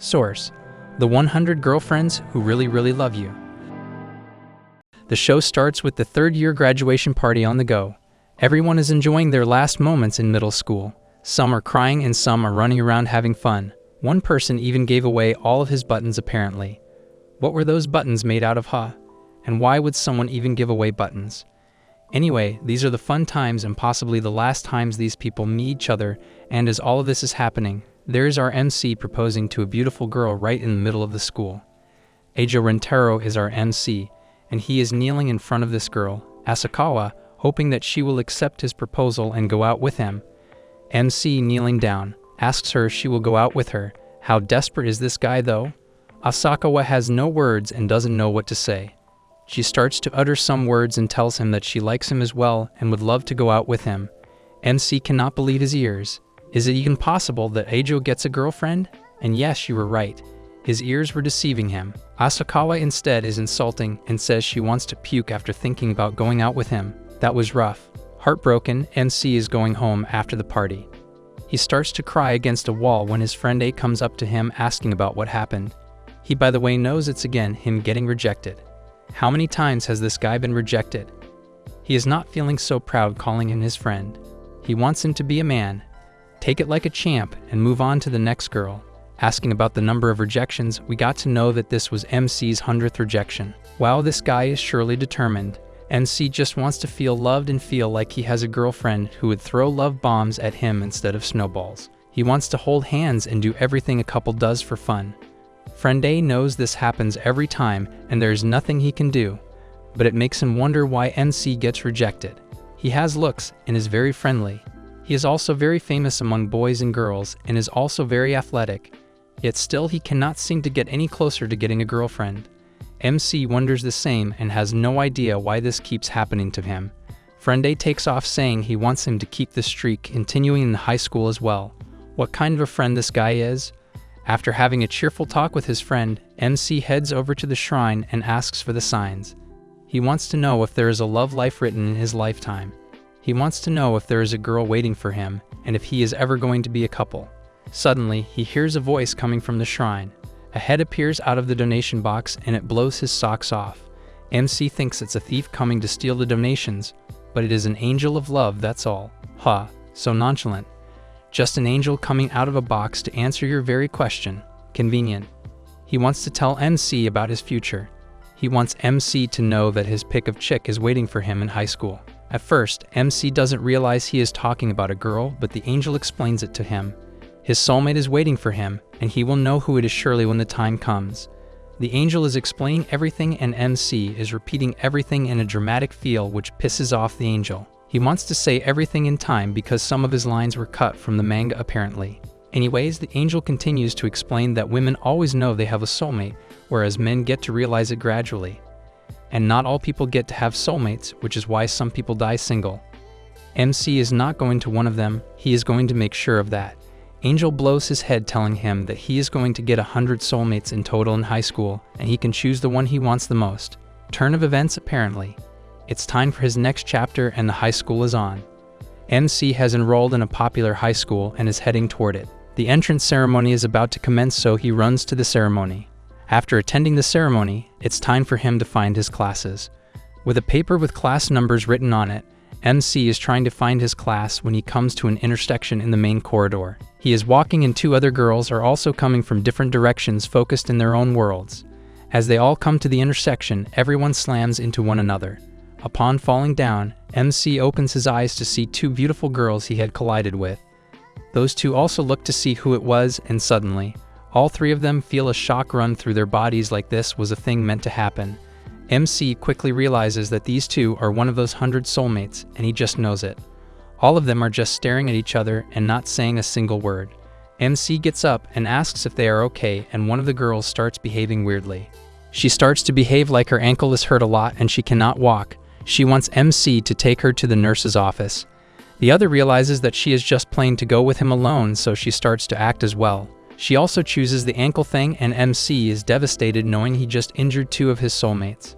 Source: The 100 Girlfriends Who Really Love You. The show starts with the third-year graduation party on the go. Everyone is enjoying their last moments in middle school. Some are crying and some are running around having fun. One person even gave away all of his buttons apparently. What were those buttons made out of, huh? And why would someone even give away buttons? Anyway, these are the fun times and possibly the last times these people meet each other, and as all of this is happening, there's our MC proposing to a beautiful girl right in the middle of the school. Eijo Rentaro is our MC, and he is kneeling in front of this girl, Asakawa, hoping that she will accept his proposal and go out with him. MC, kneeling down, asks her if she will go out with her. How desperate is this guy though? Asakawa has no words and doesn't know what to say. She starts to utter some words and tells him that she likes him as well and would love to go out with him. MC cannot believe his ears. Is it even possible that Eijo gets a girlfriend? And yes, you were right. His ears were deceiving him. Asakawa instead is insulting and says she wants to puke after thinking about going out with him. That was rough. Heartbroken, MC is going home after the party. He starts to cry against a wall when his friend A comes up to him asking about what happened. He, by the way, knows it's again him getting rejected. How many times has this guy been rejected? He is not feeling so proud calling him his friend. He wants him to be a man, take it like a champ, and move on to the next girl. Asking about the number of rejections, we got to know that this was MC's 100th rejection. Wow, this guy is surely determined. MC just wants to feel loved and feel like he has a girlfriend who would throw love bombs at him instead of snowballs. He wants to hold hands and do everything a couple does for fun. Friend A knows this happens every time and there is nothing he can do, but it makes him wonder why MC gets rejected. He has looks and is very friendly. He is also very famous among boys and girls and is also very athletic, yet still he cannot seem to get any closer to getting a girlfriend. MC wonders the same and has no idea why this keeps happening to him. Friend A takes off saying he wants him to keep this streak continuing in high school as well. What kind of a friend this guy is? After having a cheerful talk with his friend, MC heads over to the shrine and asks for the signs. He wants to know if there is a love life written in his lifetime. He wants to know if there is a girl waiting for him and if he is ever going to be a couple. Suddenly, he hears a voice coming from the shrine. A head appears out of the donation box and it blows his socks off. MC thinks it's a thief coming to steal the donations, but it is an angel of love, that's all. Ha, so nonchalant. Just an angel coming out of a box to answer your very question. Convenient. He wants to tell MC about his future. He wants MC to know that his pick of chick is waiting for him in high school. At first, MC doesn't realize he is talking about a girl, but the angel explains it to him. His soulmate is waiting for him, and he will know who it is surely when the time comes. The angel is explaining everything and MC is repeating everything in a dramatic feel which pisses off the angel. He wants to say everything in time because some of his lines were cut from the manga apparently. Anyways, the angel continues to explain that women always know they have a soulmate, whereas men get to realize it gradually. And not all people get to have soulmates, which is why some people die single. MC is not going to one of them, he is going to make sure of that. Angel blows his head telling him that he is going to get 100 soulmates in total in high school, and he can choose the one he wants the most. Turn of events apparently. It's time for his next chapter and the high school is on. MC has enrolled in a popular high school and is heading toward it. The entrance ceremony is about to commence, so he runs to the ceremony. After attending the ceremony, it's time for him to find his classes. With a paper with class numbers written on it, MC is trying to find his class when he comes to an intersection in the main corridor. He is walking and two other girls are also coming from different directions focused in their own worlds. As they all come to the intersection, everyone slams into one another. Upon falling down, MC opens his eyes to see two beautiful girls he had collided with. Those two also look to see who it was, and suddenly, all three of them feel a shock run through their bodies like this was a thing meant to happen. MC quickly realizes that these two are one of those 100 soulmates, and he just knows it. All of them are just staring at each other and not saying a single word. MC gets up and asks if they are okay, and one of the girls starts behaving weirdly. She starts to behave like her ankle is hurt a lot and she cannot walk. She wants MC to take her to the nurse's office. The other realizes that she is just playing to go with him alone, so she starts to act as well. She also chooses the ankle thing, and MC is devastated knowing he just injured two of his soulmates.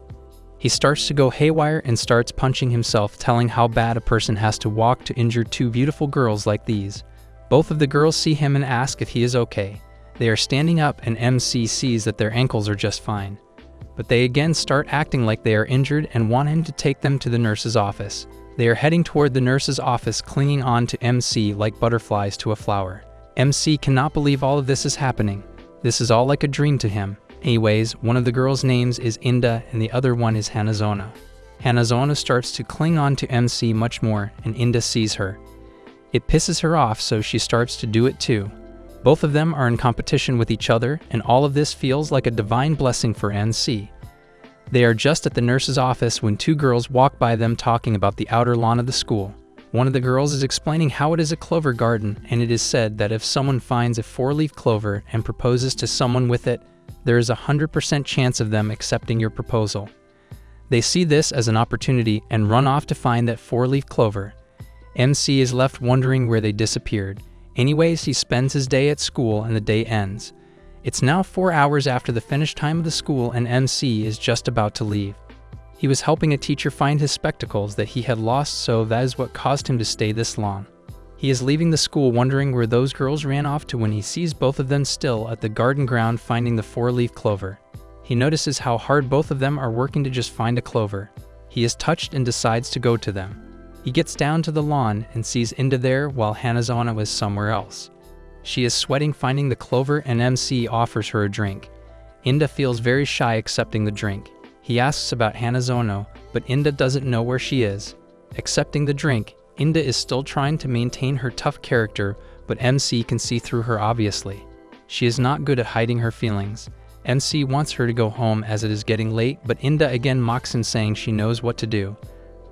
He starts to go haywire and starts punching himself, telling how bad a person has to walk to injure two beautiful girls like these. Both of the girls see him and ask if he is okay. They are standing up and MC sees that their ankles are just fine. But they again start acting like they are injured and want him to take them to the nurse's office. They are heading toward the nurse's office, clinging on to MC like butterflies to a flower. MC cannot believe all of this is happening. This is all like a dream to him. Anyways, one of the girls' names is Inda and the other one is Hanazono. Hanazono starts to cling on to MC much more and Inda sees her. It pisses her off, so she starts to do it too. Both of them are in competition with each other, and all of this feels like a divine blessing for NC. They are just at the nurse's office when two girls walk by them talking about the outer lawn of the school. One of the girls is explaining how it is a clover garden, and it is said that if someone finds a 4-leaf clover and proposes to someone with it, there is a 100% chance of them accepting your proposal. They see this as an opportunity and run off to find that 4-leaf clover. MC is left wondering where they disappeared. Anyways, he spends his day at school and the day ends. It's now 4 hours after the finish time of the school and MC is just about to leave. He was helping a teacher find his spectacles that he had lost, so that is what caused him to stay this long. He is leaving the school wondering where those girls ran off to when he sees both of them still at the garden ground finding the 4-leaf clover. He notices how hard both of them are working to just find a clover. He is touched and decides to go to them. He gets down to the lawn and sees Inda there while Hanazono is somewhere else. She is sweating finding the clover and MC offers her a drink. Inda feels very shy accepting the drink. He asks about Hanazono, but Inda doesn't know where she is. Accepting the drink, Inda is still trying to maintain her tough character, but MC can see through her obviously. She is not good at hiding her feelings. MC wants her to go home as it is getting late, but Inda again mocks him saying she knows what to do,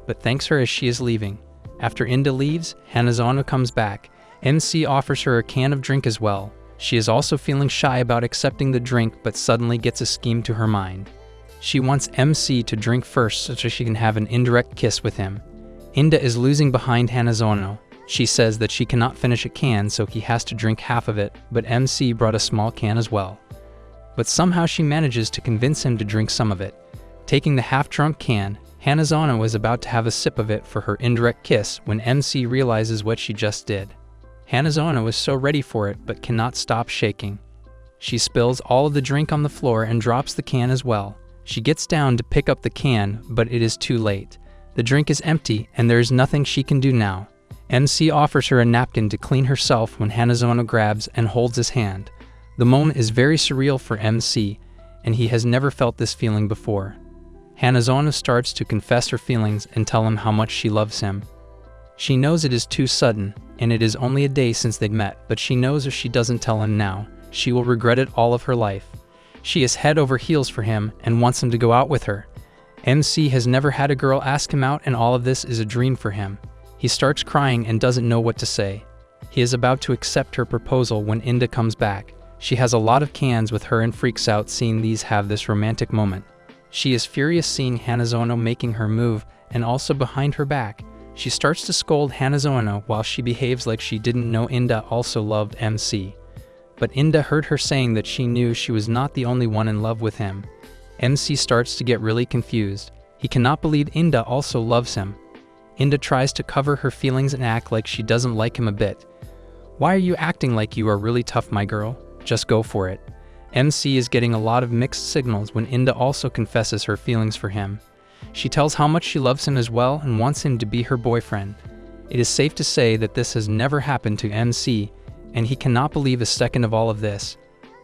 but thanks her as she is leaving. After Inda leaves, Hanazono comes back. MC offers her a can of drink as well. She is also feeling shy about accepting the drink, but suddenly gets a scheme to her mind. She wants MC to drink first so she can have an indirect kiss with him. Inda is losing behind Hanazono. She says that she cannot finish a can, so he has to drink half of it, but MC brought a small can as well. But somehow she manages to convince him to drink some of it. Taking the half-drunk can, Hanazono is about to have a sip of it for her indirect kiss when MC realizes what she just did. Hanazono is so ready for it but cannot stop shaking. She spills all of the drink on the floor and drops the can as well. She gets down to pick up the can, but it is too late. The drink is empty and there is nothing she can do now. MC offers her a napkin to clean herself when Hanazono grabs and holds his hand. The moment is very surreal for MC, and he has never felt this feeling before. Hanazono starts to confess her feelings and tell him how much she loves him. She knows it is too sudden, and it is only a day since they'd met, but she knows if she doesn't tell him now, she will regret it all of her life. She is head over heels for him and wants him to go out with her. MC has never had a girl ask him out, and all of this is a dream for him. He starts crying and doesn't know what to say. He is about to accept her proposal when Inda comes back. She has a lot of cans with her and freaks out seeing these have this romantic moment. She is furious seeing Hanazono making her move, and also behind her back. She starts to scold Hanazono while she behaves like she didn't know Inda also loved MC. But Inda heard her saying that she knew she was not the only one in love with him. MC starts to get really confused. He cannot believe Inda also loves him. Inda tries to cover her feelings and act like she doesn't like him a bit. "Why are you acting like you are really tough, my girl? Just go for it." MC is getting a lot of mixed signals when Inda also confesses her feelings for him. She tells how much she loves him as well and wants him to be her boyfriend. It is safe to say that this has never happened to MC, and he cannot believe a second of all of this.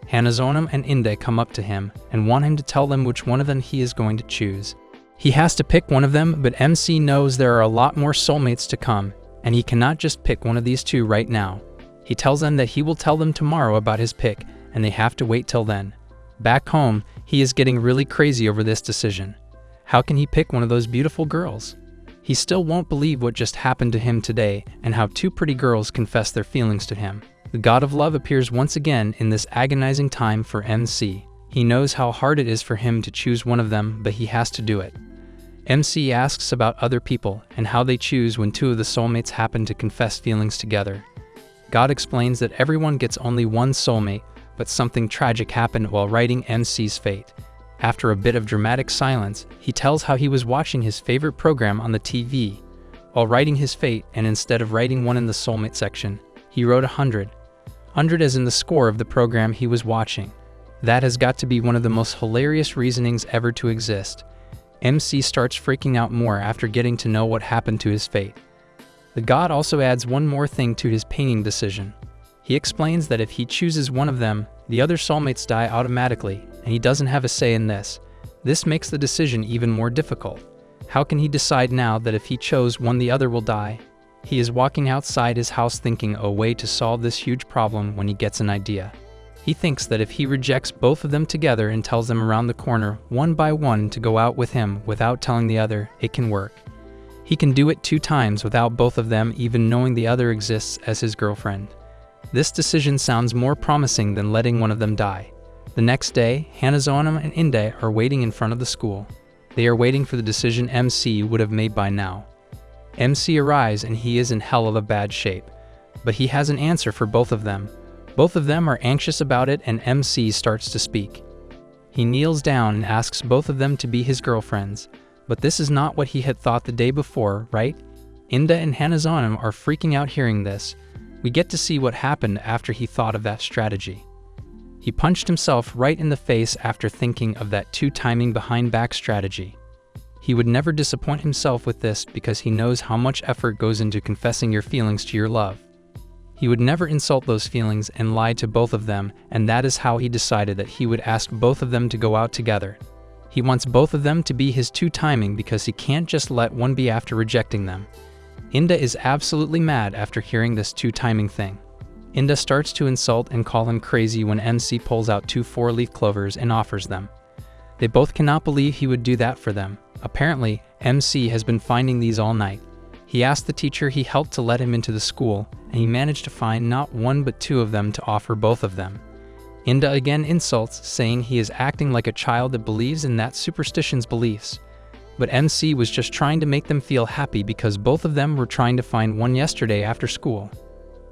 Hanazono and Inda come up to him and want him to tell them which one of them he is going to choose. He has to pick one of them, but MC knows there are a lot more soulmates to come, and he cannot just pick one of these two right now. He tells them that he will tell them tomorrow about his pick, and they have to wait till then. Back home, he is getting really crazy over this decision. How can he pick one of those beautiful girls? He still won't believe what just happened to him today and how two pretty girls confess their feelings to him. The god of love appears once again in this agonizing time for MC. He knows how hard it is for him to choose one of them, but he has to do it. MC asks about other people and how they choose when two of the soulmates happen to confess feelings together. God explains that everyone gets only one soulmate, but something tragic happened while writing MC's fate. After a bit of dramatic silence, he tells how he was watching his favorite program on the TV while writing his fate, and instead of writing one in the soulmate section, he wrote 100. 100 as in the score of the program he was watching. That has got to be one of the most hilarious reasonings ever to exist. MC starts freaking out more after getting to know what happened to his fate. The god also adds one more thing to his painting decision. He explains that if he chooses one of them, the other soulmates die automatically, and he doesn't have a say in this. This makes the decision even more difficult. How can he decide now that if he chose one the other will die? He is walking outside his house thinking a way to solve this huge problem when he gets an idea. He thinks that if he rejects both of them together and tells them around the corner, one by one, to go out with him without telling the other, it can work. He can do it 2 times without both of them even knowing the other exists as his girlfriend. This decision sounds more promising than letting one of them die. The next day, Hanazono and Inde are waiting in front of the school. They are waiting for the decision MC would have made by now. MC arrives and he is in hell of a bad shape, but he has an answer for both of them. Both of them are anxious about it and MC starts to speak. He kneels down and asks both of them to be his girlfriends, but this is not what he had thought the day before, right? Inde and Hanazono are freaking out hearing this. We get to see what happened after he thought of that strategy. He punched himself right in the face after thinking of that 2 timing behind back strategy. He would never disappoint himself with this because he knows how much effort goes into confessing your feelings to your love. He would never insult those feelings and lie to both of them, and that is how he decided that he would ask both of them to go out together. He wants both of them to be his 2 timing because he can't just let one be after rejecting them. Inde is absolutely mad after hearing this 2 timing thing. Inde starts to insult and call him crazy when MC pulls out 2 4-leaf clovers and offers them. They both cannot believe he would do that for them. Apparently, MC has been finding these all night. He asked the teacher he helped to let him into the school, and he managed to find not 1 but 2 of them to offer both of them. Inde again insults, saying he is acting like a child that believes in that superstition's beliefs. But MC was just trying to make them feel happy because both of them were trying to find one yesterday after school.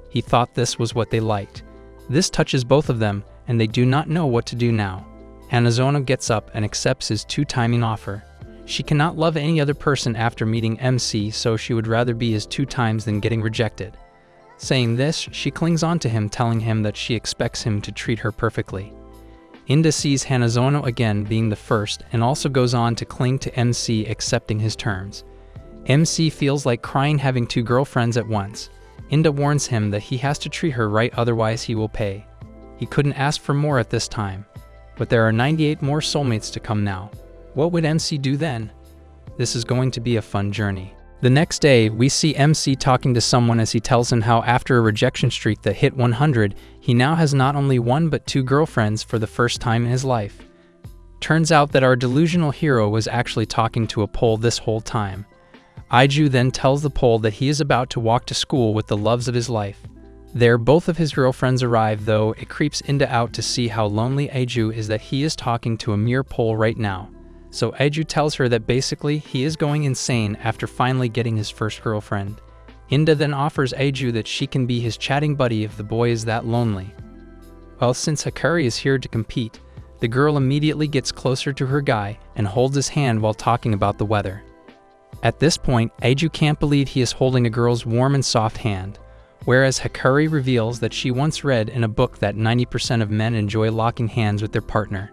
He thought this was what they liked. This touches both of them, and they do not know what to do now. Hanazono gets up and accepts his 2 timing offer. She cannot love any other person after meeting MC, so she would rather be his 2 times than getting rejected. Saying this, she clings on to him, telling him that she expects him to treat her perfectly. Inde sees Hanazono again being the first and also goes on to cling to MC, accepting his terms. MC feels like crying having 2 girlfriends at once. Inde warns him that he has to treat her right, otherwise he will pay. He couldn't ask for more at this time, but there are 98 more soulmates to come now. What would MC do then? This is going to be a fun journey. The next day, we see MC talking to someone as he tells him how after a rejection streak that hit 100, he now has not only 1 but 2 girlfriends for the first time in his life. Turns out that our delusional hero was actually talking to a pole this whole time. Aiju then tells the pole that he is about to walk to school with the loves of his life. There, both of his girlfriends arrive, though it creeps Inde out to see how lonely Aiju is that he is talking to a mere pole right now. So Aiju tells her that basically he is going insane after finally getting his first girlfriend. Inde then offers Aiju that she can be his chatting buddy if the boy is that lonely. Well, since Hikari is here to compete, the girl immediately gets closer to her guy and holds his hand while talking about the weather. At this point, Aiju can't believe he is holding a girl's warm and soft hand, whereas Hikari reveals that she once read in a book that 90% of men enjoy locking hands with their partner.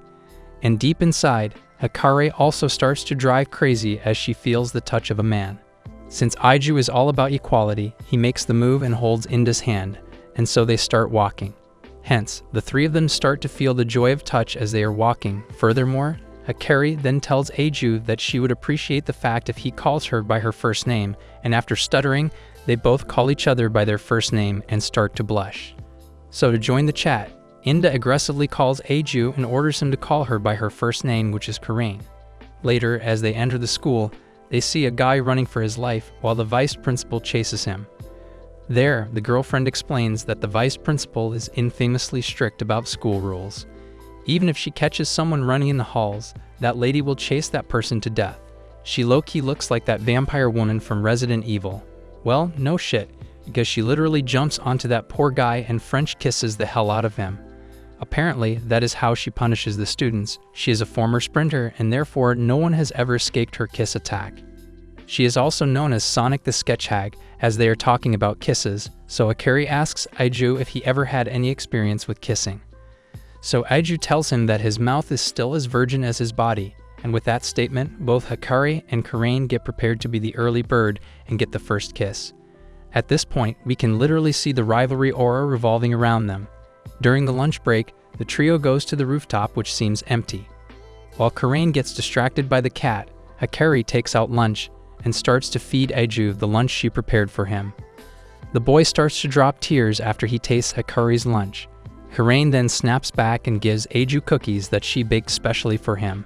And deep inside, Hikari also starts to drive crazy as she feels the touch of a man. Since Aiju is all about equality, he makes the move and holds Inde's hand, and so they start walking. Hence, the 3 of them start to feel the joy of touch as they are walking. Furthermore, Hikari then tells Aiju that she would appreciate the fact if he calls her by her first name, and after stuttering, they both call each other by their first name and start to blush. So to join the chat, Inde aggressively calls Aiju and orders him to call her by her first name, which is Karain. Later, as they enter the school, they see a guy running for his life while the vice principal chases him. There, the girlfriend explains that the vice principal is infamously strict about school rules. Even if she catches someone running in the halls, that lady will chase that person to death. She low-key looks like that vampire woman from Resident Evil. Well, no shit, because she literally jumps onto that poor guy and French kisses the hell out of him. Apparently, that is how she punishes the students. She is a former sprinter, and therefore no one has ever escaped her kiss attack. She is also known as Sonic the Sketch Hag, as they are talking about kisses, so Akari asks Aiju if he ever had any experience with kissing. So Aiju tells him that his mouth is still as virgin as his body, and with that statement, both Hikari and Karain get prepared to be the early bird and get the first kiss. At this point, we can literally see the rivalry aura revolving around them. During the lunch break, the trio goes to the rooftop, which seems empty. While Karain gets distracted by the cat, Hikari takes out lunch and starts to feed Aiju the lunch she prepared for him. The boy starts to drop tears after he tastes Hikari's lunch. Karain then snaps back and gives Aiju cookies that she baked specially for him.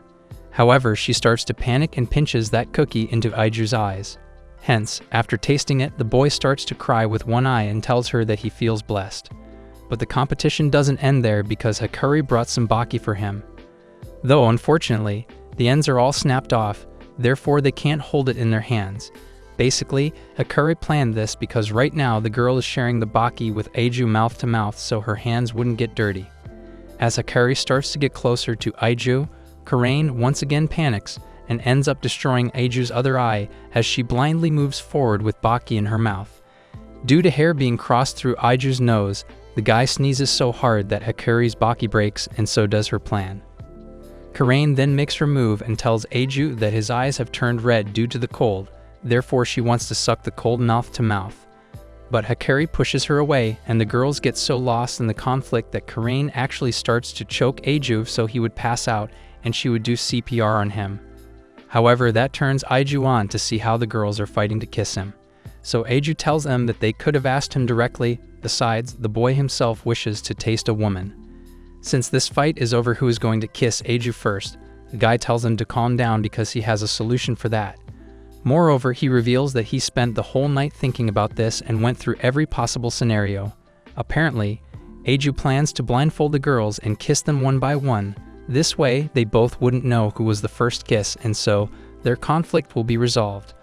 However, she starts to panic and pinches that cookie into Aiju's eyes. Hence, after tasting it, the boy starts to cry with one eye and tells her that he feels blessed. But the competition doesn't end there because Hikari brought some baki for him. Though, unfortunately, the ends are all snapped off, therefore they can't hold it in their hands. Basically, Hikari planned this because right now the girl is sharing the baki with Aiju mouth to mouth so her hands wouldn't get dirty. As Hikari starts to get closer to Aiju, Karain once again panics and ends up destroying Aiju's other eye as she blindly moves forward with baki in her mouth. Due to hair being crossed through Aiju's nose, the guy sneezes so hard that Hikari's baki breaks, and so does her plan. Karain then makes her move and tells Aiju that his eyes have turned red due to the cold, therefore she wants to suck the cold mouth to mouth. But Hikari pushes her away, and the girls get so lost in the conflict that Karain actually starts to choke Aiju so he would pass out and she would do CPR on him. However, that turns Aiju on to see how the girls are fighting to kiss him. So Aiju tells them that they could have asked him directly. Besides, the boy himself wishes to taste a woman. Since this fight is over who is going to kiss Aiju first, the guy tells him to calm down because he has a solution for that. Moreover, he reveals that he spent the whole night thinking about this and went through every possible scenario. Apparently, Aiju plans to blindfold the girls and kiss them one by one. This way, they both wouldn't know who was the first kiss, and so their conflict will be resolved.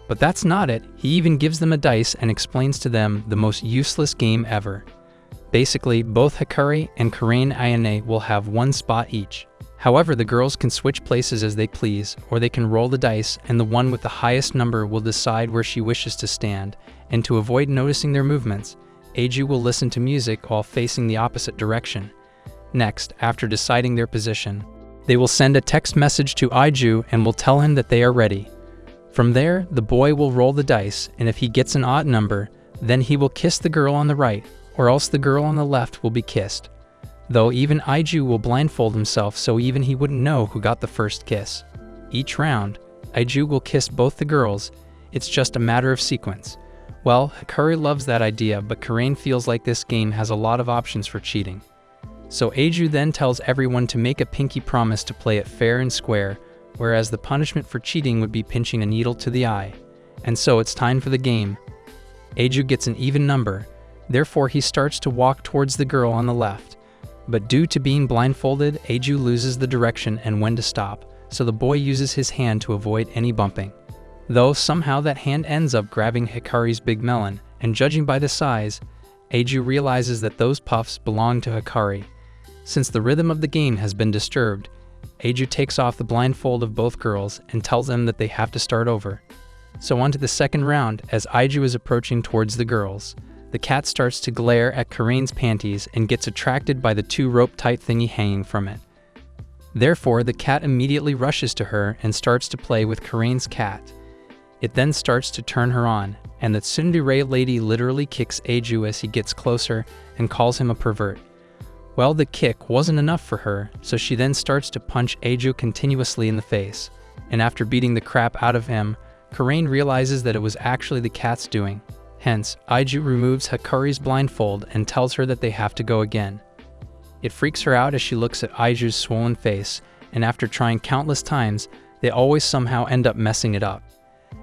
But that's not it. He even gives them a dice and explains to them the most useless game ever. Basically, both Hikari and Karain Ayane will have one spot each. However, the girls can switch places as they please, or they can roll the dice, and the one with the highest number will decide where she wishes to stand. And to avoid noticing their movements, Aiju will listen to music while facing the opposite direction. Next, after deciding their position, they will send a text message to Aiju and will tell him that they are ready. From there, the boy will roll the dice, and if he gets an odd number, then he will kiss the girl on the right, or else the girl on the left will be kissed. Though even Aiju will blindfold himself so even he wouldn't know who got the first kiss. Each round, Aiju will kiss both the girls. It's just a matter of sequence. Well, Hikari loves that idea, but Karain feels like this game has a lot of options for cheating. So Aiju then tells everyone to make a pinky promise to play it fair and square, whereas the punishment for cheating would be pinching a needle to the eye. And so it's time for the game. Aiju gets an even number, therefore he starts to walk towards the girl on the left. But due to being blindfolded, Aiju loses the direction and when to stop, so the boy uses his hand to avoid any bumping. Though somehow that hand ends up grabbing Hikari's big melon, and judging by the size, Aiju realizes that those puffs belong to Hikari. Since the rhythm of the game has been disturbed, Aiju takes off the blindfold of both girls and tells them that they have to start over. So on to the second round, as Aiju is approaching towards the girls. The cat starts to glare at Karain's panties and gets attracted by the two rope-tight thingy hanging from it. Therefore, the cat immediately rushes to her and starts to play with Karain's cat. It then starts to turn her on, and the tsundere lady literally kicks Aiju as he gets closer and calls him a pervert. Well, the kick wasn't enough for her, so she then starts to punch Aiju continuously in the face. And after beating the crap out of him, Karain realizes that it was actually the cat's doing. Hence, Aiju removes Hikari's blindfold and tells her that they have to go again. It freaks her out as she looks at Aiju's swollen face, and after trying countless times, they always somehow end up messing it up.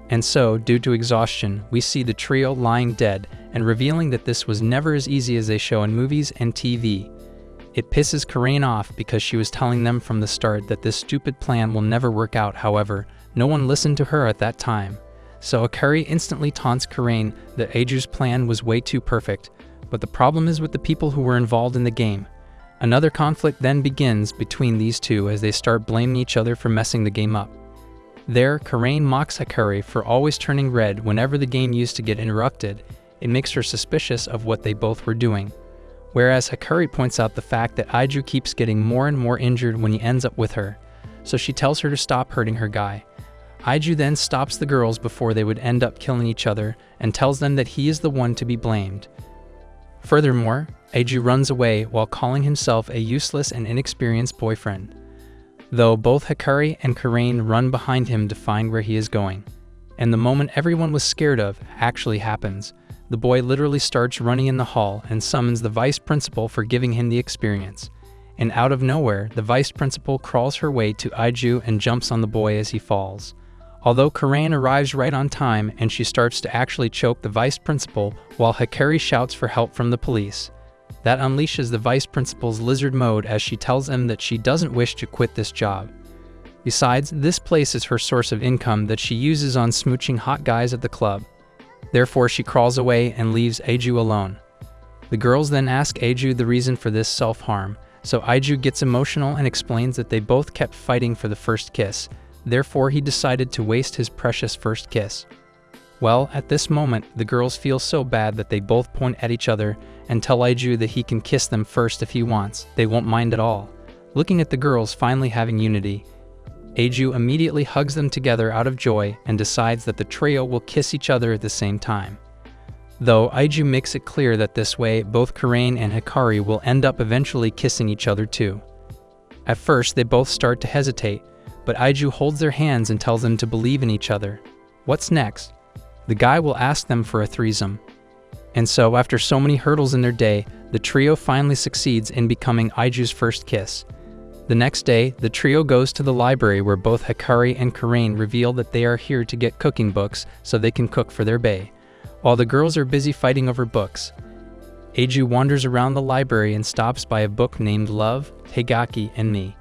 And so, due to exhaustion, we see the trio lying dead and revealing that this was never as easy as they show in movies and TV. It pisses Karain off because she was telling them from the start that this stupid plan will never work out. However, no one listened to her at that time. So Hikari instantly taunts Karain that Aiju's plan was way too perfect, but the problem is with the people who were involved in the game. Another conflict then begins between these two as they start blaming each other for messing the game up. There, Karain mocks Hikari for always turning red whenever the game used to get interrupted. It makes her suspicious of what they both were doing. Whereas Hikari points out the fact that Aiju keeps getting more and more injured when he ends up with her, so she tells her to stop hurting her guy. Aiju then stops the girls before they would end up killing each other and tells them that he is the one to be blamed. Furthermore, Aiju runs away while calling himself a useless and inexperienced boyfriend, though both Hikari and Karain run behind him to find where he is going. And the moment everyone was scared of actually happens. The boy literally starts running in the hall and summons the vice principal for giving him the experience. And out of nowhere, the vice principal crawls her way to Aiju and jumps on the boy as he falls. Although Karain arrives right on time and she starts to actually choke the vice principal while Hikari shouts for help from the police. That unleashes the vice principal's lizard mode as she tells him that she doesn't wish to quit this job. Besides, this place is her source of income that she uses on smooching hot guys at the club. Therefore, she crawls away and leaves Aiju alone. The girls then ask Aiju the reason for this self-harm, so Aiju gets emotional and explains that they both kept fighting for the first kiss. Therefore, he decided to waste his precious first kiss. Well, at this moment, the girls feel so bad that they both point at each other and tell Aiju that he can kiss them first if he wants. They won't mind at all. Looking at the girls finally having unity, Aiju immediately hugs them together out of joy and decides that the trio will kiss each other at the same time. Though Aiju makes it clear that this way, both Karain and Hikari will end up eventually kissing each other too. At first, they both start to hesitate, but Aiju holds their hands and tells them to believe in each other. What's next? The guy will ask them for a threesome. And so, after so many hurdles in their day, the trio finally succeeds in becoming Aiju's first kiss. The next day, the trio goes to the library where both Hikari and Karain reveal that they are here to get cooking books so they can cook for their bae. While the girls are busy fighting over books, Aiju wanders around the library and stops by a book named Love, Heigaki, and Me.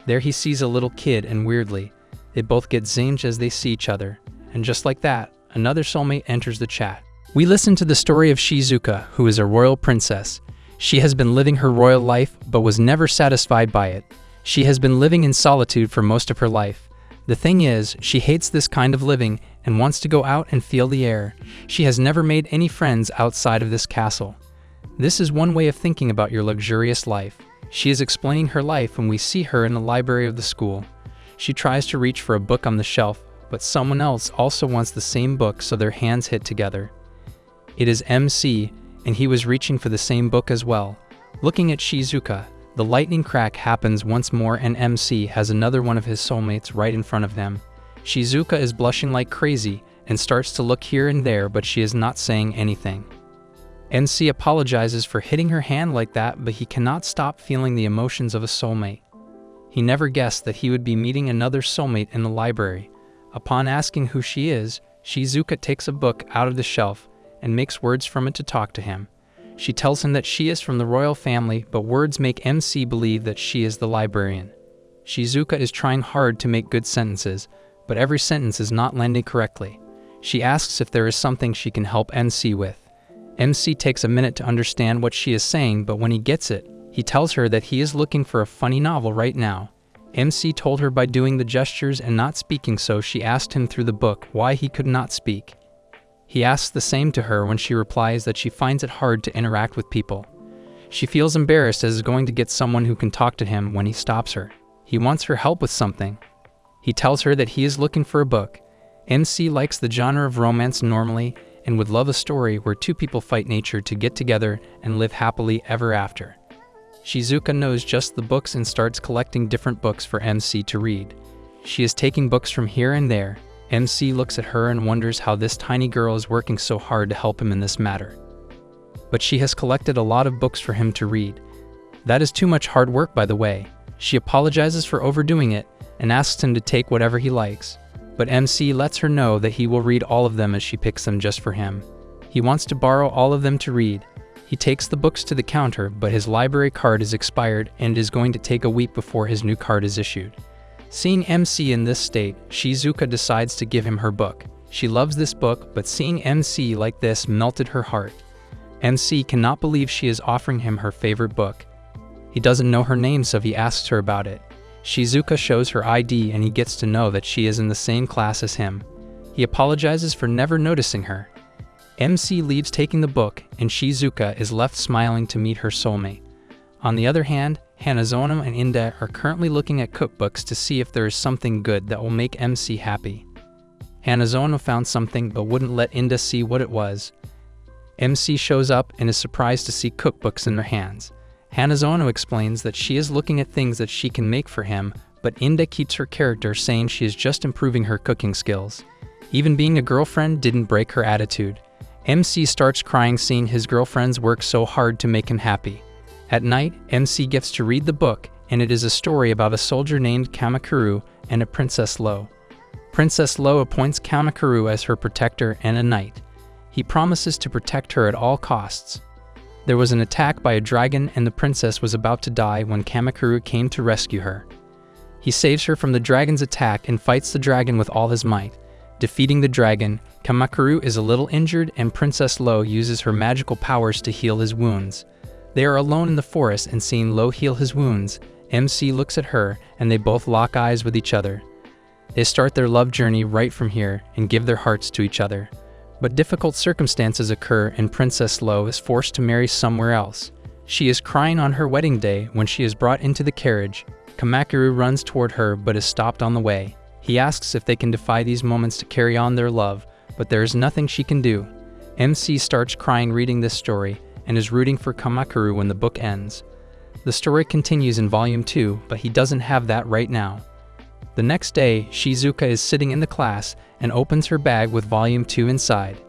There he sees a little kid and weirdly, they both get zinged as they see each other. And just like that, another soulmate enters the chat. We listen to the story of Shizuka, who is a royal princess. She has been living her royal life, but was never satisfied by it. She has been living in solitude for most of her life. The thing is, she hates this kind of living and wants to go out and feel the air. She has never made any friends outside of this castle. This is one way of thinking about your luxurious life. She is explaining her life when we see her in the library of the school. She tries to reach for a book on the shelf, but someone else also wants the same book, so their hands hit together. It is MC, and he was reaching for the same book as well. Looking at Shizuka, the lightning crack happens once more and MC has another one of his soulmates right in front of them. Shizuka is blushing like crazy and starts to look here and there, but she is not saying anything. MC apologizes for hitting her hand like that, but he cannot stop feeling the emotions of a soulmate. He never guessed that he would be meeting another soulmate in the library. Upon asking who she is, Shizuka takes a book out of the shelf and makes words from it to talk to him. She tells him that she is from the royal family, but words make MC believe that she is the librarian. Shizuka is trying hard to make good sentences, but every sentence is not landing correctly. She asks if there is something she can help MC with. MC takes a minute to understand what she is saying, but when he gets it, he tells her that he is looking for a funny novel right now. MC told her by doing the gestures and not speaking, so she asked him through the book why he could not speak. He asks the same to her when she replies that she finds it hard to interact with people. She feels embarrassed as is going to get someone who can talk to him when he stops her. He wants her help with something. He tells her that he is looking for a book. MC likes the genre of romance normally and would love a story where two people fight nature to get together and live happily ever after. Shizuka knows just the books and starts collecting different books for MC to read. She is taking books from here and there. MC looks at her and wonders how this tiny girl is working so hard to help him in this matter. But she has collected a lot of books for him to read. That is too much hard work, by the way. She apologizes for overdoing it and asks him to take whatever he likes. But MC lets her know that he will read all of them as she picks them just for him. He wants to borrow all of them to read. He takes the books to the counter, but his library card is expired and is going to take a week before his new card is issued. Seeing MC in this state, Shizuka decides to give him her book. She loves this book, but seeing MC like this melted her heart. MC cannot believe she is offering him her favorite book. He doesn't know her name, so he asks her about it. Shizuka shows her ID and he gets to know that she is in the same class as him. He apologizes for never noticing her. MC leaves taking the book, and Shizuka is left smiling to meet her soulmate. On the other hand, Hanazono and Inda are currently looking at cookbooks to see if there is something good that will make MC happy. Hanazono found something but wouldn't let Inda see what it was. MC shows up and is surprised to see cookbooks in their hands. Hanazono explains that she is looking at things that she can make for him, but Inda keeps her character saying she is just improving her cooking skills. Even being a girlfriend didn't break her attitude. MC starts crying seeing his girlfriends work so hard to make him happy. At night, MC gets to read the book, and it is a story about a soldier named Kamakuru and a Princess Lo. Princess Lo appoints Kamakuru as her protector and a knight. He promises to protect her at all costs. There was an attack by a dragon and the princess was about to die when Kamakuru came to rescue her. He saves her from the dragon's attack and fights the dragon with all his might. Defeating the dragon, Kamakuru is a little injured and Princess Lo uses her magical powers to heal his wounds. They are alone in the forest and seeing Lo heal his wounds, MC looks at her and they both lock eyes with each other. They start their love journey right from here and give their hearts to each other. But difficult circumstances occur and Princess Lo is forced to marry somewhere else. She is crying on her wedding day when she is brought into the carriage. Kamakuru runs toward her but is stopped on the way. He asks if they can defy these moments to carry on their love, but there is nothing she can do. MC starts crying reading this story and is rooting for Kamakuru when the book ends. The story continues in Volume 2, but he doesn't have that right now. The next day, Shizuka is sitting in the class and opens her bag with Volume 2 inside.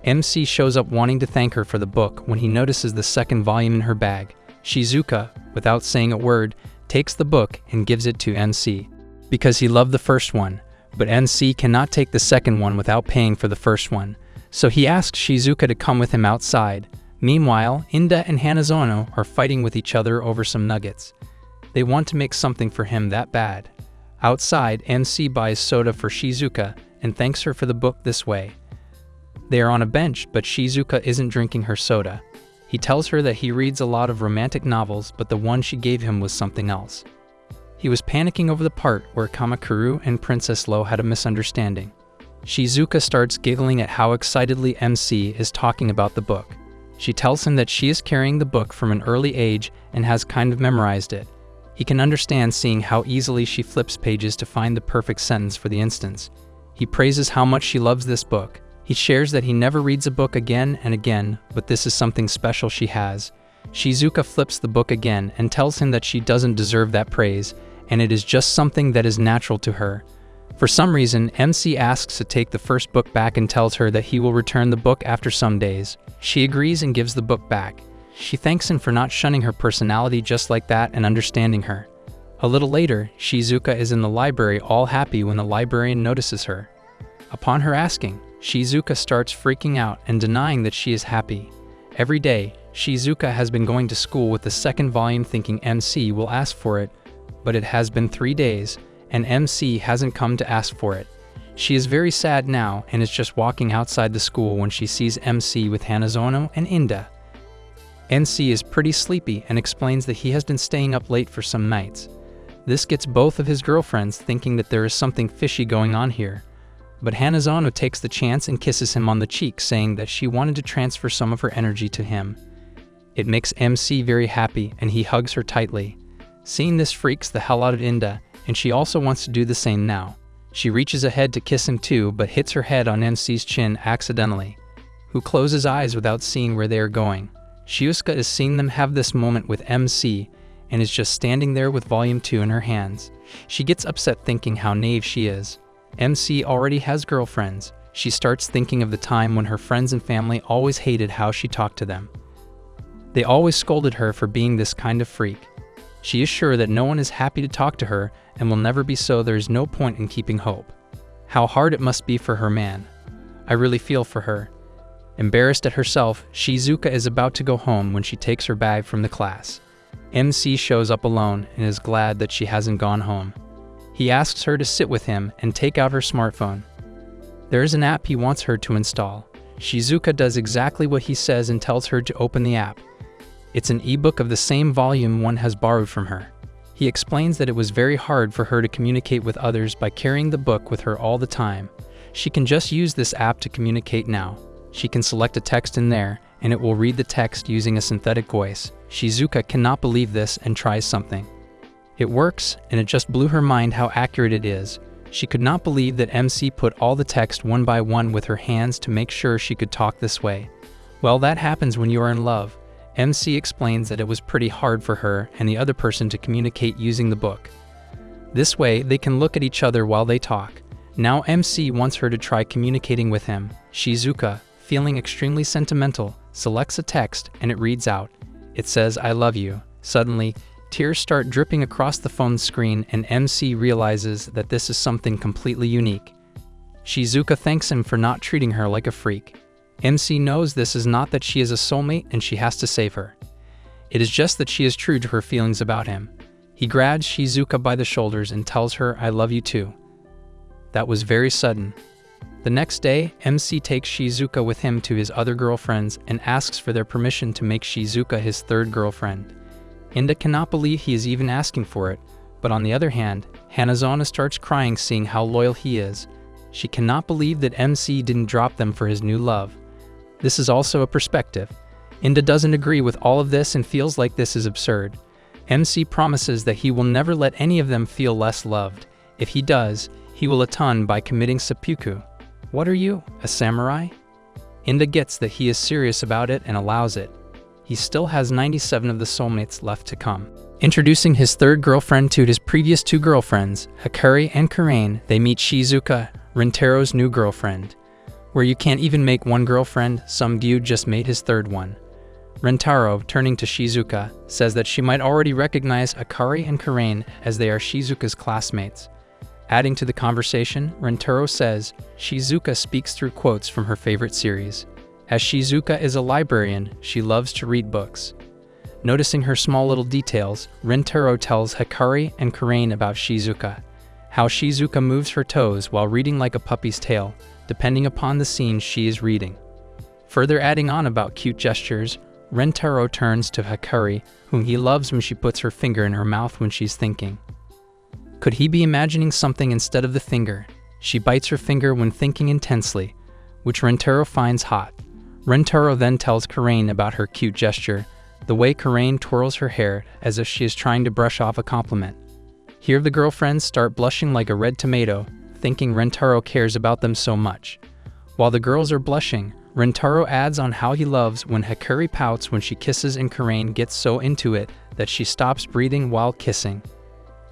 MC shows up wanting to thank her for the book when he notices the second volume in her bag. Shizuka, without saying a word, takes the book and gives it to MC. Because he loved the first one, but MC cannot take the second one without paying for the first one, so he asks Shizuka to come with him outside. Meanwhile, Inda and Hanazono are fighting with each other over some nuggets. They want to make something for him that bad. Outside, MC buys soda for Shizuka and thanks her for the book this way. They are on a bench, but Shizuka isn't drinking her soda. He tells her that he reads a lot of romantic novels, but the one she gave him was something else. He was panicking over the part where Kamakuru and Princess Lo had a misunderstanding. Shizuka starts giggling at how excitedly MC is talking about the book. She tells him that she is carrying the book from an early age and has kind of memorized it. He can understand seeing how easily she flips pages to find the perfect sentence for the instance. He praises how much she loves this book. He shares that he never reads a book again and again, but this is something special she has. Shizuka flips the book again and tells him that she doesn't deserve that praise, and it is just something that is natural to her. For some reason, MC asks to take the first book back and tells her that he will return the book after some days. She agrees and gives the book back. She thanks him for not shunning her personality just like that and understanding her. A little later, Shizuka is in the library all happy when the librarian notices her. Upon her asking, Shizuka starts freaking out and denying that she is happy. Every day, Shizuka has been going to school with the second volume thinking MC will ask for it, but it has been 3 days, and MC hasn't come to ask for it. She is very sad now and is just walking outside the school when she sees MC with Hanazono and Inda. MC is pretty sleepy and explains that he has been staying up late for some nights. This gets both of his girlfriends thinking that there is something fishy going on here. But Hanazono takes the chance and kisses him on the cheek, saying that she wanted to transfer some of her energy to him. It makes MC very happy and he hugs her tightly. Seeing this freaks the hell out of Inda, and she also wants to do the same now. She reaches ahead to kiss him too, but hits her head on MC's chin accidentally, who closes eyes without seeing where they are going. Shizuka is seeing them have this moment with MC and is just standing there with Volume 2 in her hands. She gets upset thinking how naive she is. MC already has girlfriends. She starts thinking of the time when her friends and family always hated how she talked to them. They always scolded her for being this kind of freak. She is sure that no one is happy to talk to her and will never be, so there is no point in keeping hope. How hard it must be for her man. I really feel for her. Embarrassed at herself, Shizuka is about to go home when she takes her bag from the class. MC shows up alone and is glad that she hasn't gone home. He asks her to sit with him and take out her smartphone. There is an app he wants her to install. Shizuka does exactly what he says and tells her to open the app. It's an ebook of the same volume one has borrowed from her. He explains that it was very hard for her to communicate with others by carrying the book with her all the time. She can just use this app to communicate now. She can select a text in there, and it will read the text using a synthetic voice. Shizuka cannot believe this and tries something. It works, and it just blew her mind how accurate it is. She could not believe that MC put all the text one by one with her hands to make sure she could talk this way. Well, that happens when you are in love. MC explains that it was pretty hard for her and the other person to communicate using the book. This way, they can look at each other while they talk. Now MC wants her to try communicating with him. Shizuka, feeling extremely sentimental, selects a text and it reads out. It says, "I love you." Suddenly, tears start dripping across the phone screen and MC realizes that this is something completely unique. Shizuka thanks him for not treating her like a freak. MC knows this is not that she is a soulmate and she has to save her. It is just that she is true to her feelings about him. He grabs Shizuka by the shoulders and tells her, "I love you too." That was very sudden. The next day, MC takes Shizuka with him to his other girlfriends and asks for their permission to make Shizuka his third girlfriend. Inda cannot believe he is even asking for it, but on the other hand, Hanazona starts crying seeing how loyal he is. She cannot believe that MC didn't drop them for his new love. This is also a perspective. Inda doesn't agree with all of this and feels like this is absurd. MC promises that he will never let any of them feel less loved. If he does, he will atone by committing seppuku. What are you, a samurai? Inda gets that he is serious about it and allows it. He still has 97 of the soulmates left to come. Introducing his third girlfriend to his previous two girlfriends, Hikari and Karain, they meet Shizuka, Rintaro's new girlfriend. Where you can't even make one girlfriend, some dude just made his third one. Rintaro, turning to Shizuka, says that she might already recognize Hikari and Karain as they are Shizuka's classmates. Adding to the conversation, Rintaro says Shizuka speaks through quotes from her favorite series. As Shizuka is a librarian, she loves to read books. Noticing her small little details, Rintaro tells Hikari and Karain about Shizuka, how Shizuka moves her toes while reading like a puppy's tail, depending upon the scene she is reading. Further adding on about cute gestures, Rintaro turns to Hikari, whom he loves when she puts her finger in her mouth when she's thinking. Could he be imagining something instead of the finger? She bites her finger when thinking intensely, which Rintaro finds hot. Rintaro then tells Karain about her cute gesture, the way Karain twirls her hair as if she is trying to brush off a compliment. Here the girlfriends start blushing like a red tomato, thinking Rintaro cares about them so much. While the girls are blushing, Rintaro adds on how he loves when Hikari pouts when she kisses and Karain gets so into it that she stops breathing while kissing.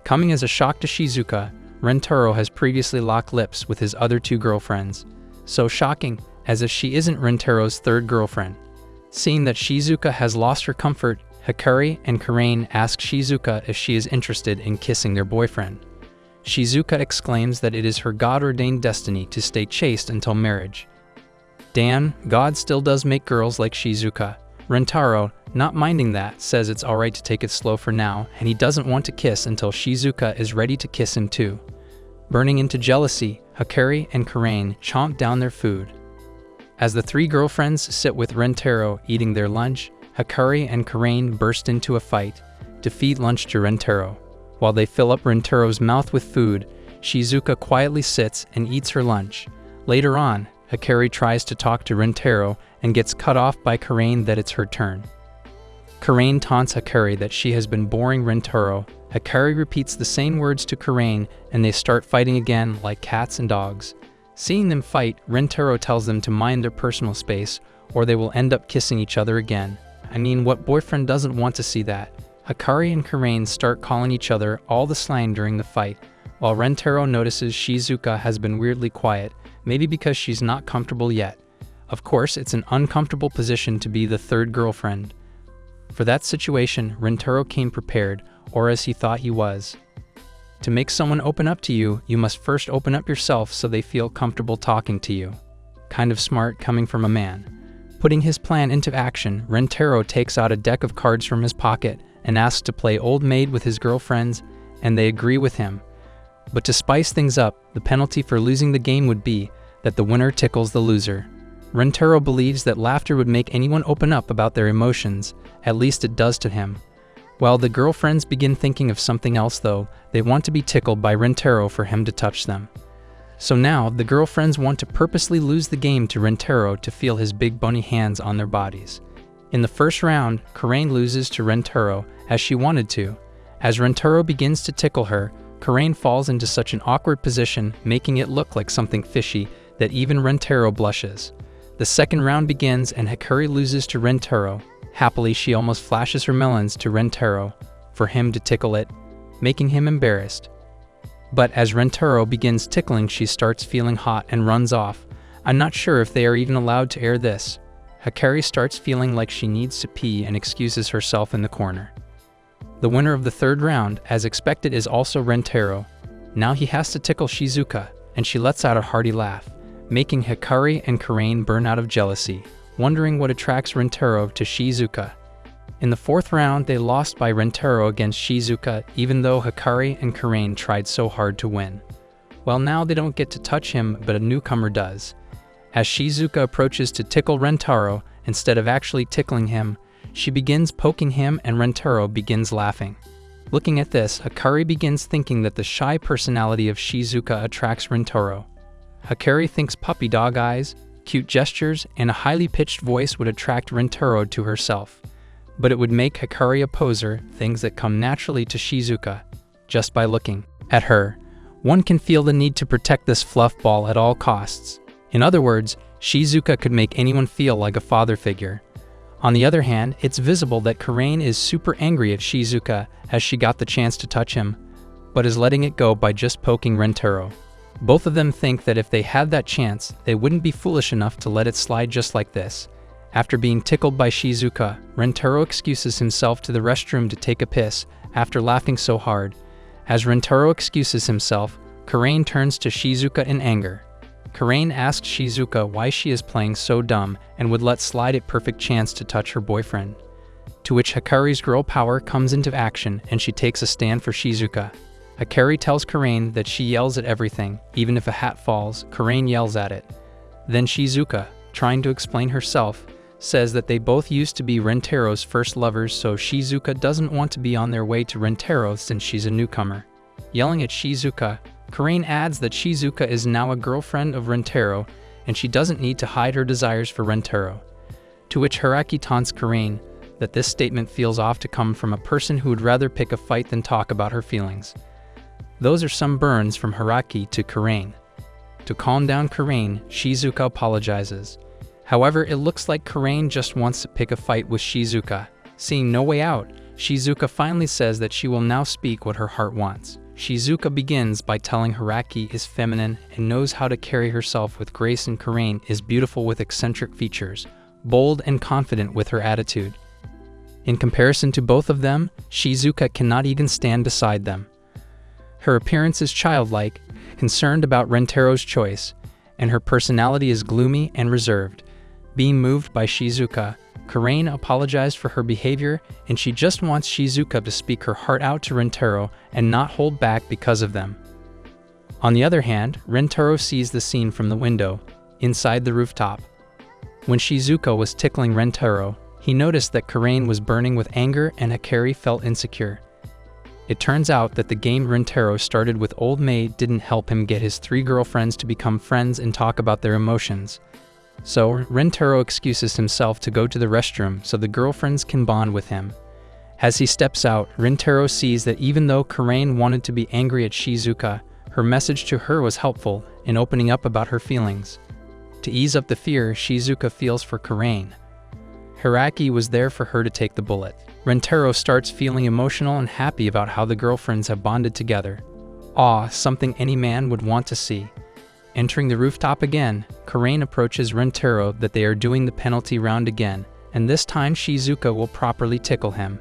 Coming as a shock to Shizuka, Rintaro has previously locked lips with his other two girlfriends. So shocking, as if she isn't Rintaro's third girlfriend. Seeing that Shizuka has lost her comfort, Hikari and Karain ask Shizuka if she is interested in kissing their boyfriend. Shizuka exclaims that it is her God-ordained destiny to stay chaste until marriage. Damn, God still does make girls like Shizuka. Rintaro, not minding that, says it's alright to take it slow for now, and he doesn't want to kiss until Shizuka is ready to kiss him too. Burning into jealousy, Hikari and Karain chomp down their food. As the three girlfriends sit with Rintaro eating their lunch, Hikari and Karain burst into a fight to feed lunch to Rintaro. While they fill up Rintaro's mouth with food, Shizuka quietly sits and eats her lunch. Later on, Hikari tries to talk to Rintaro and gets cut off by Karain that it's her turn. Karain taunts Hikari that she has been boring Rintaro. Hikari repeats the same words to Karain and they start fighting again like cats and dogs. Seeing them fight, Rintaro tells them to mind their personal space or they will end up kissing each other again. I mean, what boyfriend doesn't want to see that? Hikari and Karain start calling each other all the slang during the fight, while Rintaro notices Shizuka has been weirdly quiet, maybe because she's not comfortable yet. Of course, it's an uncomfortable position to be the third girlfriend. For that situation, Rintaro came prepared, or as he thought he was. To make someone open up to you, you must first open up yourself so they feel comfortable talking to you. Kind of smart coming from a man. Putting his plan into action, Rintaro takes out a deck of cards from his pocket and asks to play Old Maid with his girlfriends, and they agree with him. But to spice things up, the penalty for losing the game would be that the winner tickles the loser. Rintaro believes that laughter would make anyone open up about their emotions, at least it does to him. While the girlfriends begin thinking of something else though, they want to be tickled by Rentaro for him to touch them. So now, the girlfriends want to purposely lose the game to Rentaro to feel his big bony hands on their bodies. In the first round, Karain loses to Rentaro as she wanted to. As Rentaro begins to tickle her, Karain falls into such an awkward position, making it look like something fishy, that even Rentaro blushes. The second round begins and Hikari loses to Rentaro. Happily, she almost flashes her melons to Rentaro for him to tickle it, making him embarrassed. But as Rentaro begins tickling, she starts feeling hot and runs off. I'm not sure if they are even allowed to air this. Hikari starts feeling like she needs to pee and excuses herself in the corner. The winner of the third round, as expected, is also Rentaro. Now he has to tickle Shizuka, and she lets out a hearty laugh, making Hikari and Karain burn out of jealousy, wondering what attracts Rentaro to Shizuka. In the fourth round, they lost by Rentaro against Shizuka, even though Hikari and Karain tried so hard to win. Well, now they don't get to touch him, but a newcomer does. As Shizuka approaches to tickle Rentaro, instead of actually tickling him, she begins poking him and Rentaro begins laughing. Looking at this, Hikari begins thinking that the shy personality of Shizuka attracts Rentaro. Hikari thinks puppy dog eyes, cute gestures, and a highly pitched voice would attract Rentaro to herself. But it would make Hikari a poser, things that come naturally to Shizuka. Just by looking at her, one can feel the need to protect this fluff ball at all costs. In other words, Shizuka could make anyone feel like a father figure. On the other hand, it's visible that Karain is super angry at Shizuka as she got the chance to touch him, but is letting it go by just poking Rentaro. Both of them think that if they had that chance, they wouldn't be foolish enough to let it slide just like this. After being tickled by Shizuka, Rentaro excuses himself to the restroom to take a piss after laughing so hard. As Rentaro excuses himself, Karain turns to Shizuka in anger. Karain asks Shizuka why she is playing so dumb and would let slide at perfect chance to touch her boyfriend. To which Hikari's girl power comes into action and she takes a stand for Shizuka. Hikari tells Karain that she yells at everything, even if a hat falls, Karain yells at it. Then Shizuka, trying to explain herself, says that they both used to be Rentaro's first lovers, so Shizuka doesn't want to be on their way to Rentaro since she's a newcomer. Yelling at Shizuka, Karain adds that Shizuka is now a girlfriend of Rentaro and she doesn't need to hide her desires for Rentaro. To which Hiraki taunts Karain that this statement feels off to come from a person who would rather pick a fight than talk about her feelings. Those are some burns from Hiraki to Karain. To calm down Karain, Shizuka apologizes. However, it looks like Karain just wants to pick a fight with Shizuka. Seeing no way out, Shizuka finally says that she will now speak what her heart wants. Shizuka begins by telling Hiraki is feminine and knows how to carry herself with grace, and Karain is beautiful with eccentric features, bold and confident with her attitude. In comparison to both of them, Shizuka cannot even stand beside them. Her appearance is childlike, concerned about Rentaro's choice, and her personality is gloomy and reserved. Being moved by Shizuka, Karain apologized for her behavior and she just wants Shizuka to speak her heart out to Rentaro and not hold back because of them. On the other hand, Rentaro sees the scene from the window, inside the rooftop. When Shizuka was tickling Rentaro, he noticed that Karain was burning with anger and Hikari felt insecure. It turns out that the game Rentaro started with Old Maid didn't help him get his 3 girlfriends to become friends and talk about their emotions. So, Rentaro excuses himself to go to the restroom so the girlfriends can bond with him. As he steps out, Rentaro sees that even though Karain wanted to be angry at Shizuka, her message to her was helpful in opening up about her feelings. To ease up the fear Shizuka feels for Karain, Hiraki was there for her to take the bullet. Rentaro starts feeling emotional and happy about how the girlfriends have bonded together. Aw, something any man would want to see. Entering the rooftop again, Karain approaches Rentaro that they are doing the penalty round again, and this time Shizuka will properly tickle him.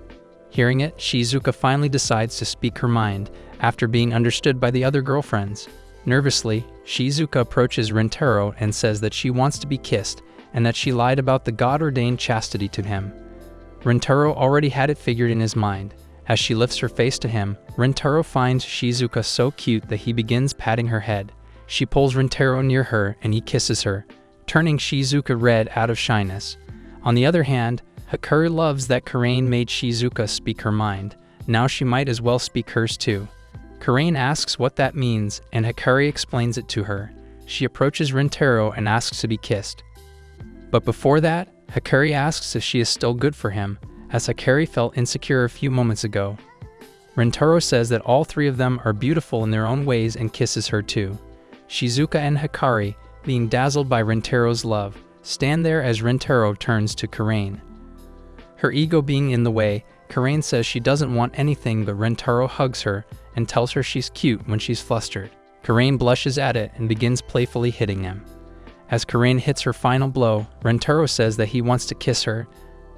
Hearing it, Shizuka finally decides to speak her mind, after being understood by the other girlfriends. Nervously, Shizuka approaches Rentaro and says that she wants to be kissed, and that she lied about the God-ordained chastity to him. Rentaro already had it figured in his mind. As she lifts her face to him, Rentaro finds Shizuka so cute that he begins patting her head. She pulls Rentaro near her and he kisses her, turning Shizuka red out of shyness. On the other hand, Hikari loves that Karain made Shizuka speak her mind. Now she might as well speak hers too. Karain asks what that means, and Hikari explains it to her. She approaches Rintaro and asks to be kissed. But before that, Hikari asks if she is still good for him, as Hikari felt insecure a few moments ago. Rintaro says that all three of them are beautiful in their own ways and kisses her too. Shizuka and Hikari, being dazzled by Rintaro's love, stand there as Rintaro turns to Karain. Her ego being in the way, Karain says she doesn't want anything, but Rintaro hugs her and tells her she's cute when she's flustered. Karain blushes at it and begins playfully hitting him. As Karain hits her final blow, Rintaro says that he wants to kiss her.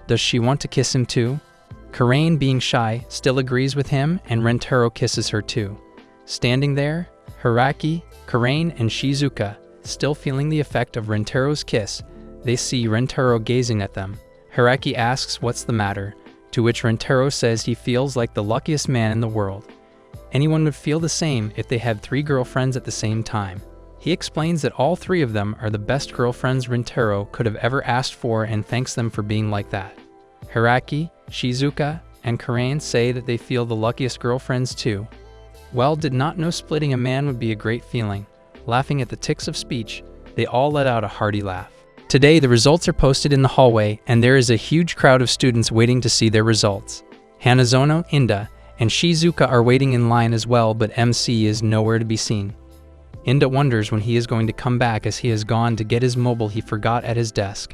Does she want to kiss him too? Karain, being shy, still agrees with him, and Rintaro kisses her too. Standing there, Hiraki, Karain, and Shizuka, still feeling the effect of Rintaro's kiss, they see Rintaro gazing at them. Hiraki asks what's the matter, to which Rintaro says he feels like the luckiest man in the world. Anyone would feel the same if they had 3 girlfriends at the same time. He explains that all 3 of them are the best girlfriends Rintaro could have ever asked for and thanks them for being like that. Hiraki, Shizuka, and Karain say that they feel the luckiest girlfriends too. Well, did not know splitting a man would be a great feeling. Laughing at the tics of speech, they all let out a hearty laugh. Today, the results are posted in the hallway, and there is a huge crowd of students waiting to see their results. Hanazono, Inda, and Shizuka are waiting in line as well, but MC is nowhere to be seen. Inda wonders when he is going to come back, as he has gone to get his mobile he forgot at his desk.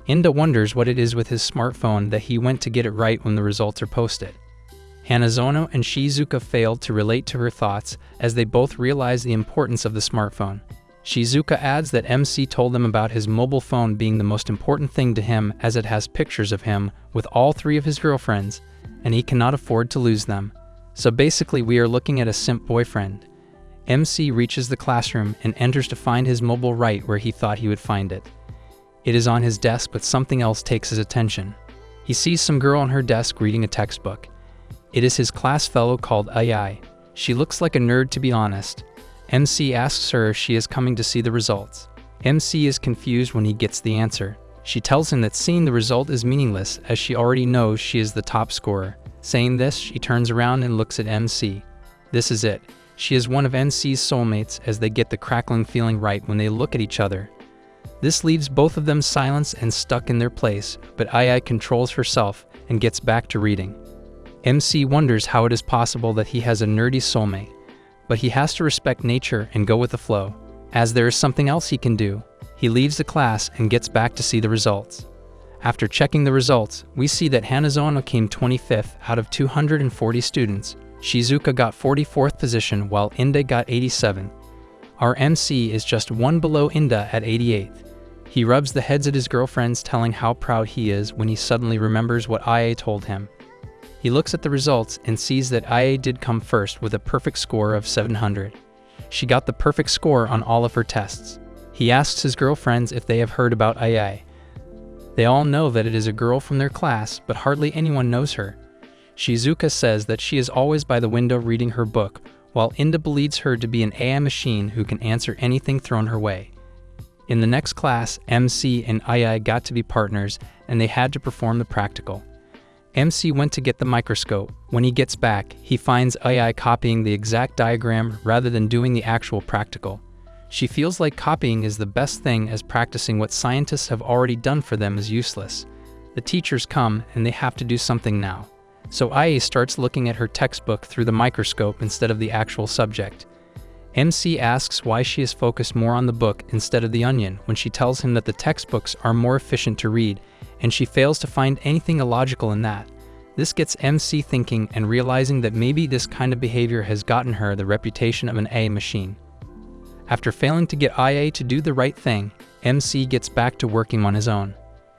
Inda wonders what it is with his smartphone that he went to get it right when the results are posted. Hanazono and Shizuka failed to relate to her thoughts, as they both realize the importance of the smartphone. Shizuka adds that MC told them about his mobile phone being the most important thing to him, as it has pictures of him with all 3 of his girlfriends, and he cannot afford to lose them. So basically we are looking at a simp boyfriend. MC reaches the classroom and enters to find his mobile right where he thought he would find it. It is on his desk, but something else takes his attention. He sees some girl on her desk reading a textbook. It is his class fellow called Ai. She looks like a nerd, to be honest. MC asks her if she is coming to see the results. MC is confused when he gets the answer. She tells him that seeing the result is meaningless, as she already knows she is the top scorer. Saying this, she turns around and looks at MC. This is it. She is one of MC's soulmates, as they get the crackling feeling right when they look at each other. This leaves both of them silenced and stuck in their place, but Ai controls herself and gets back to reading. MC wonders how it is possible that he has a nerdy soulmate, but he has to respect nature and go with the flow. As there is something else he can do, he leaves the class and gets back to see the results. After checking the results, we see that Hanazono came 25th out of 240 students. Shizuka got 44th position, while Inda got 87th. Our MC is just 1 below Inda at 88th. He rubs the heads of his girlfriends, telling how proud he is when he suddenly remembers what IA told him. He looks at the results and sees that IA did come first with a perfect score of 700. She got the perfect score on all of her tests. He asks his girlfriends if they have heard about IA. They all know that it is a girl from their class, but hardly anyone knows her. Shizuka says that she is always by the window reading her book, while Inda believes her to be an AI machine who can answer anything thrown her way. In the next class, MC and II got to be partners, and they had to perform the practical. MC went to get the microscope. When he gets back, he finds II copying the exact diagram rather than doing the actual practical. She feels like copying is the best thing, as practicing what scientists have already done for them is useless. The teachers come and they have to do something now. So IA starts looking at her textbook through the microscope instead of the actual subject. MC asks why she is focused more on the book instead of the onion when she tells him that the textbooks are more efficient to read, and she fails to find anything illogical in that. This gets MC thinking and realizing that maybe this kind of behavior has gotten her the reputation of an A machine. After failing to get IA to do the right thing, MC gets back to working on his own.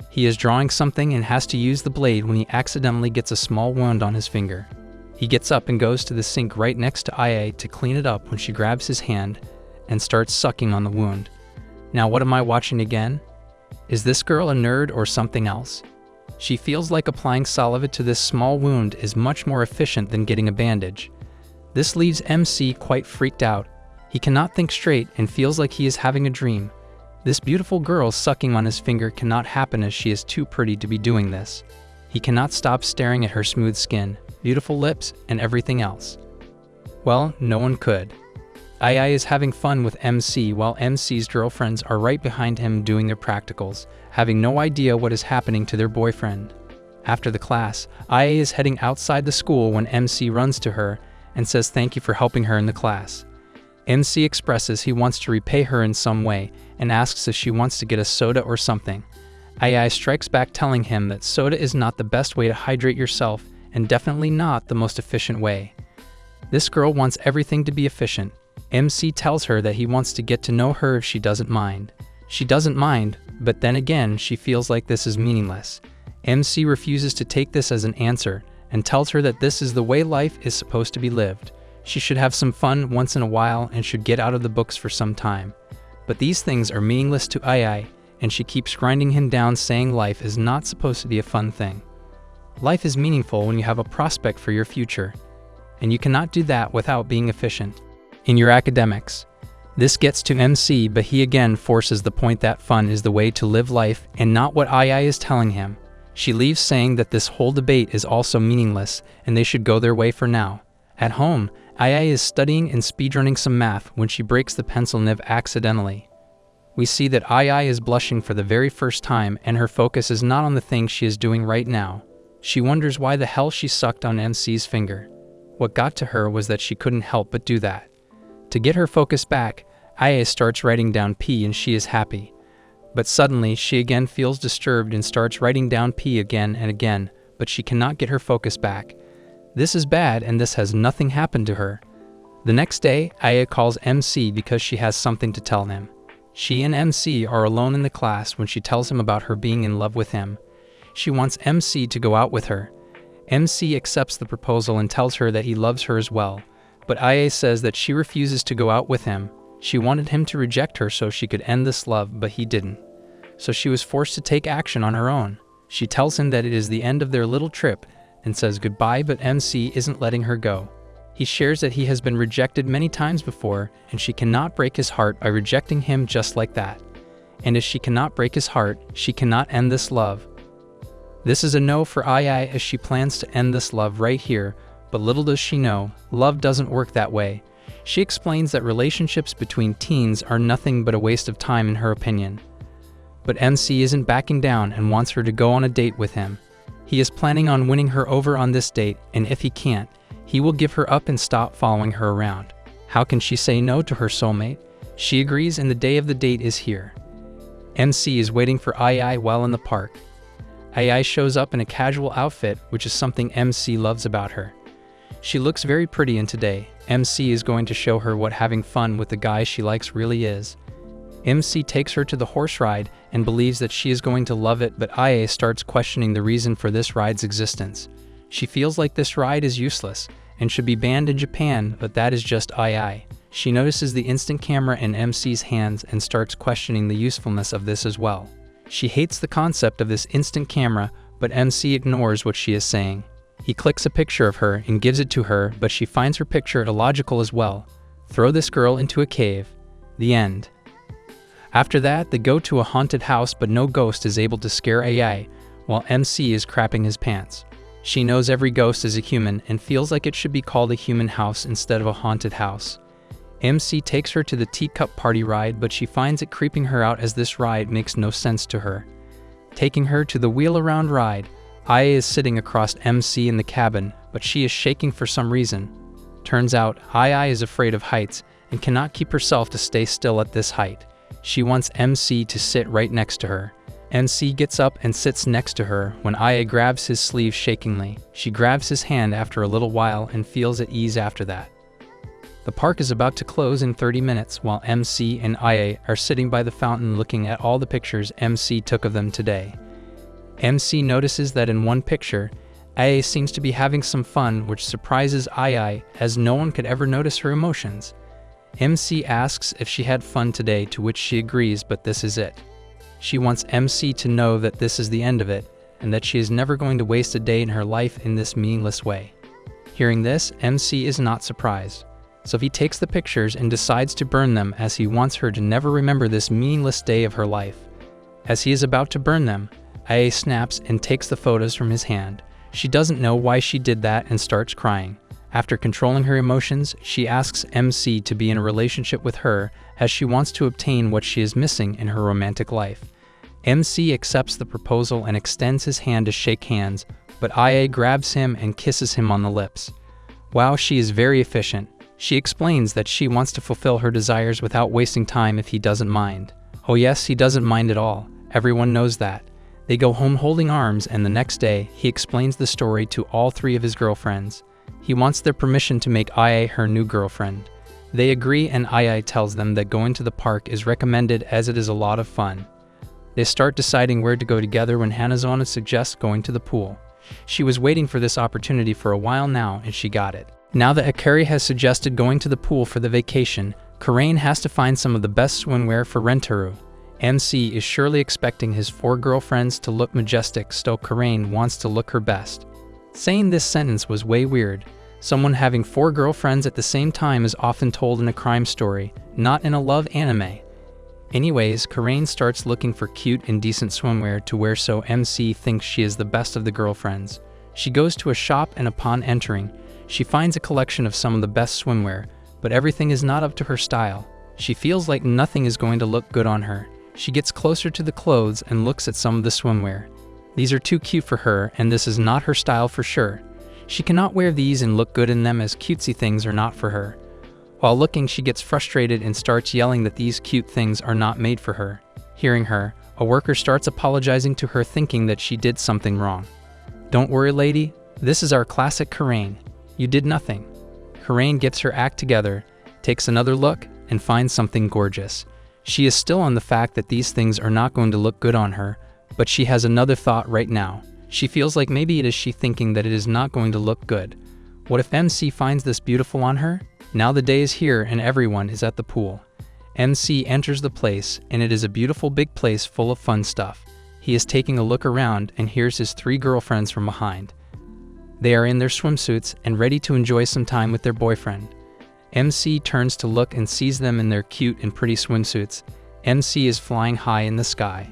He is drawing something and has to use the blade when he accidentally gets a small wound on his finger. He gets up and goes to the sink right next to IA to clean it up when she grabs his hand and starts sucking on the wound. Now what am I watching again? Is this girl a nerd or something else? She feels like applying saliva to this small wound is much more efficient than getting a bandage. This leaves MC quite freaked out. He cannot think straight and feels like he is having a dream. This beautiful girl sucking on his finger cannot happen as she is too pretty to be doing this. He cannot stop staring at her smooth skin, beautiful lips, and everything else. Well, no one could. Ai is having fun with MC while MC's girlfriends are right behind him doing their practicals, having no idea what is happening to their boyfriend. After the class, Ai is heading outside the school when MC runs to her and says thank you for helping her in the class. MC expresses he wants to repay her in some way and asks if she wants to get a soda or something. Ai strikes back telling him that soda is not the best way to hydrate yourself and definitely not the most efficient way. This girl wants everything to be efficient. MC tells her that he wants to get to know her if she doesn't mind. She doesn't mind, but then again she feels like this is meaningless. MC refuses to take this as an answer and tells her that this is the way life is supposed to be lived. She should have some fun once in a while and should get out of the books for some time. But these things are meaningless to Ai, and she keeps grinding him down saying life is not supposed to be a fun thing. Life is meaningful when you have a prospect for your future, and you cannot do that without being efficient in your academics. This gets to MC, but he again forces the point that fun is the way to live life and not what Ai is telling him. She leaves saying that this whole debate is also meaningless and they should go their way for now. At home, Ai is studying and speedrunning some math when she breaks the pencil nib accidentally. We see that Ai is blushing for the very first time and her focus is not on the thing she is doing right now. She wonders why the hell she sucked on MC's finger. What got to her was that she couldn't help but do that. To get her focus back, Ai starts writing down P and she is happy. But suddenly, she again feels disturbed and starts writing down P again and again, but she cannot get her focus back. This is bad and this has nothing happened to her. The next day, Ai calls MC because she has something to tell him. She and MC are alone in the class when she tells him about her being in love with him. She wants MC to go out with her. MC accepts the proposal and tells her that he loves her as well, but Ai says that she refuses to go out with him. She wanted him to reject her so she could end this love, but he didn't. So she was forced to take action on her own. She tells him that it is the end of their little trip and says goodbye, but MC isn't letting her go. He shares that he has been rejected many times before and she cannot break his heart by rejecting him just like that. And as she cannot break his heart, she cannot end this love. This is a no for Ai as she plans to end this love right here, but little does she know, love doesn't work that way. She explains that relationships between teens are nothing but a waste of time in her opinion. But MC isn't backing down and wants her to go on a date with him. He is planning on winning her over on this date, and if he can't, he will give her up and stop following her around. How can she say no to her soulmate? She agrees and the day of the date is here. MC is waiting for Ai while in the park. Ai shows up in a casual outfit, which is something MC loves about her. She looks very pretty and today, MC is going to show her what having fun with the guy she likes really is. MC takes her to the horse ride and believes that she is going to love it, but Ai starts questioning the reason for this ride's existence. She feels like this ride is useless and should be banned in Japan, but that is just Ai. She notices the instant camera in MC's hands and starts questioning the usefulness of this as well. She hates the concept of this instant camera, but MC ignores what she is saying. He clicks a picture of her and gives it to her, but she finds her picture illogical as well. Throw this girl into a cave. The end. After that, they go to a haunted house, but no ghost is able to scare Ai, while MC is crapping his pants. She knows every ghost is a human and feels like it should be called a human house instead of a haunted house. MC takes her to the teacup party ride, but she finds it creeping her out as this ride makes no sense to her. Taking her to the wheel-around ride, Ai is sitting across MC in the cabin, but she is shaking for some reason. Turns out, Ai is afraid of heights and cannot keep herself to stay still at this height. She wants MC to sit right next to her. MC gets up and sits next to her when Ai grabs his sleeve shakingly. She grabs his hand after a little while and feels at ease after that. The park is about to close in 30 minutes while MC and Ai are sitting by the fountain looking at all the pictures MC took of them today. MC notices that in one picture, Ai seems to be having some fun, which surprises Ai as no one could ever notice her emotions. MC asks if she had fun today, to which she agrees, but this is it. She wants MC to know that this is the end of it and that she is never going to waste a day in her life in this meaningless way. Hearing this, MC is not surprised. so he takes the pictures and decides to burn them as he wants her to never remember this meaningless day of her life. As he is about to burn them, Ia snaps and takes the photos from his hand. She doesn't know why she did that and starts crying. After controlling her emotions, she asks MC to be in a relationship with her as she wants to obtain what she is missing in her romantic life. MC accepts the proposal and extends his hand to shake hands, but Ia grabs him and kisses him on the lips. Wow, she is very efficient. She explains that she wants to fulfill her desires without wasting time if he doesn't mind. Oh yes, he doesn't mind at all. Everyone knows that. They go home holding arms, and the next day, he explains the story to all three of his girlfriends. He wants their permission to make Ia her new girlfriend. They agree, and Ia tells them that going to the park is recommended as it is a lot of fun. They start deciding where to go together when Hanazono suggests going to the pool. She was waiting for this opportunity for a while now, and she got it. Now that Akari has suggested going to the pool for the vacation, Karain has to find some of the best swimwear for Rentaro. MC is surely expecting his 4 girlfriends to look majestic, so Karain wants to look her best. Saying this sentence was way weird. Someone having 4 girlfriends at the same time is often told in a crime story, not in a love anime. Anyways, Karain starts looking for cute and decent swimwear to wear, so MC thinks she is the best of the girlfriends. She goes to a shop, and upon entering, she finds a collection of some of the best swimwear, but everything is not up to her style. She feels like nothing is going to look good on her. She gets closer to the clothes and looks at some of the swimwear. These are too cute for her, and this is not her style for sure. She cannot wear these and look good in them, as cutesy things are not for her. While looking, she gets frustrated and starts yelling that these cute things are not made for her. Hearing her, a worker starts apologizing to her, thinking that she did something wrong. "Don't worry, lady. This is our classic Karain. You did nothing." Karain gets her act together, takes another look, and finds something gorgeous. She is still on the fact that these things are not going to look good on her, but she has another thought right now. She feels like maybe it is she thinking that it is not going to look good. What if MC finds this beautiful on her? Now the day is here and everyone is at the pool. MC enters the place, and it is a beautiful big place full of fun stuff. He is taking a look around and hears his 3 girlfriends from behind. They are in their swimsuits and ready to enjoy some time with their boyfriend. MC turns to look and sees them in their cute and pretty swimsuits. MC is flying high in the sky.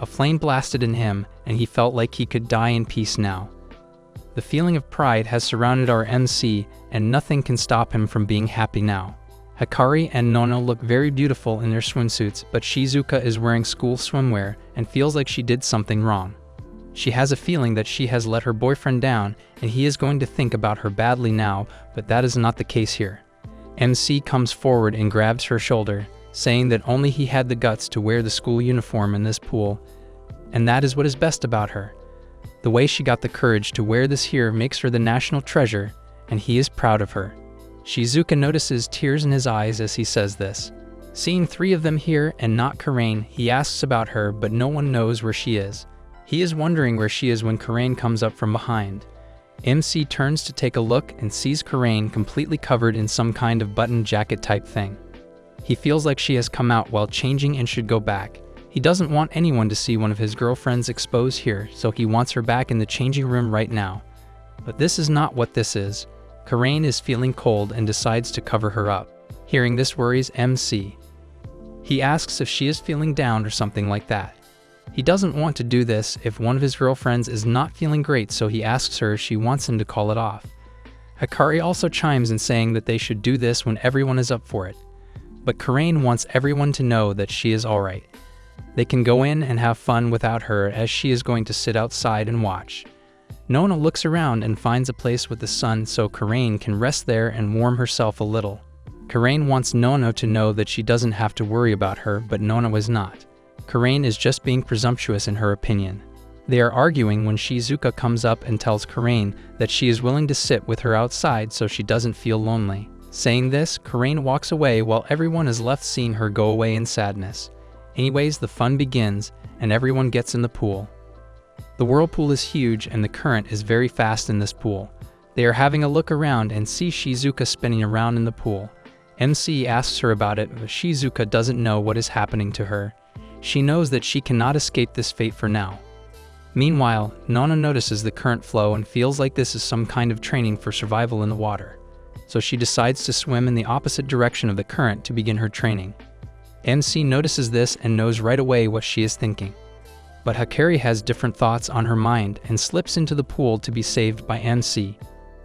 A flame blasted in him, and he felt like he could die in peace now. The feeling of pride has surrounded our MC, and nothing can stop him from being happy now. Hikari and Nono look very beautiful in their swimsuits, but Shizuka is wearing school swimwear and feels like she did something wrong. She has a feeling that she has let her boyfriend down, and he is going to think about her badly now, but that is not the case here. MC comes forward and grabs her shoulder, saying that only he had the guts to wear the school uniform in this pool, and that is what is best about her. The way she got the courage to wear this here makes her the national treasure, and he is proud of her. Shizuka notices tears in his eyes as he says this. Seeing 3 of them here and not Karain, he asks about her, but no one knows where she is. He is wondering where she is when Karain comes up from behind. MC turns to take a look and sees Karain completely covered in some kind of button jacket type thing. He feels like she has come out while changing and should go back. He doesn't want anyone to see one of his girlfriends exposed here, so he wants her back in the changing room right now. But this is not what this is. Karain is feeling cold and decides to cover her up. Hearing this worries MC. He asks if she is feeling down or something like that. He doesn't want to do this if one of his girlfriends is not feeling great, so he asks her if she wants him to call it off. Hikari also chimes in saying that they should do this when everyone is up for it. But Karain wants everyone to know that she is alright. They can go in and have fun without her, as she is going to sit outside and watch. Nona looks around and finds a place with the sun, so Karain can rest there and warm herself a little. Karain wants Nona to know that she doesn't have to worry about her, but Nona was not. Karain is just being presumptuous in her opinion. They are arguing when Shizuka comes up and tells Karain that she is willing to sit with her outside so she doesn't feel lonely. Saying this, Karain walks away while everyone is left seeing her go away in sadness. Anyways, the fun begins, and everyone gets in the pool. The whirlpool is huge and the current is very fast in this pool. They are having a look around and see Shizuka spinning around in the pool. MC asks her about it, but Shizuka doesn't know what is happening to her. She knows that she cannot escape this fate for now. Meanwhile, Nona notices the current flow and feels like this is some kind of training for survival in the water. so she decides to swim in the opposite direction of the current to begin her training. MC notices this and knows right away what she is thinking. But Hikari has different thoughts on her mind and slips into the pool to be saved by MC.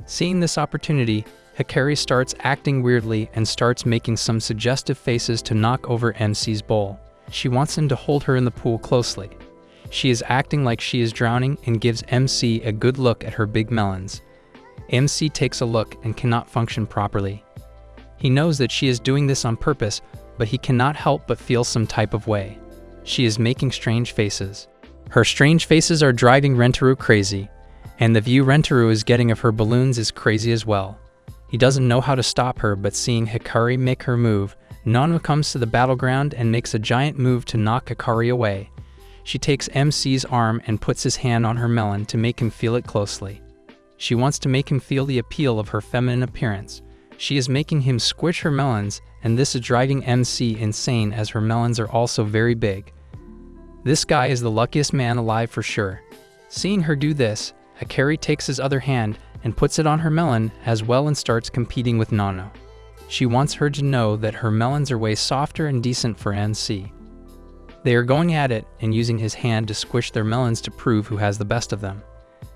Seeing this opportunity, Hikari starts acting weirdly and starts making some suggestive faces to knock over MC's bowl. She wants him to hold her in the pool closely. She is acting like she is drowning and gives MC a good look at her big melons. MC takes a look and cannot function properly. He knows that she is doing this on purpose, but he cannot help but feel some type of way. She is making strange faces. Her strange faces are driving Rentaru crazy, and the view Rentaru is getting of her balloons is crazy as well. He doesn't know how to stop her, but seeing Hikari make her move, Nana comes to the battleground and makes a giant move to knock Hikari away. She takes MC's arm and puts his hand on her melon to make him feel it closely. She wants to make him feel the appeal of her feminine appearance. She is making him squish her melons, and this is driving MC insane as her melons are also very big. This guy is the luckiest man alive for sure. Seeing her do this, Hikari takes his other hand and puts it on her melon as well and starts competing with Nana. She wants her to know that her melons are way softer and decent for MC. They are going at it and using his hand to squish their melons to prove who has the best of them.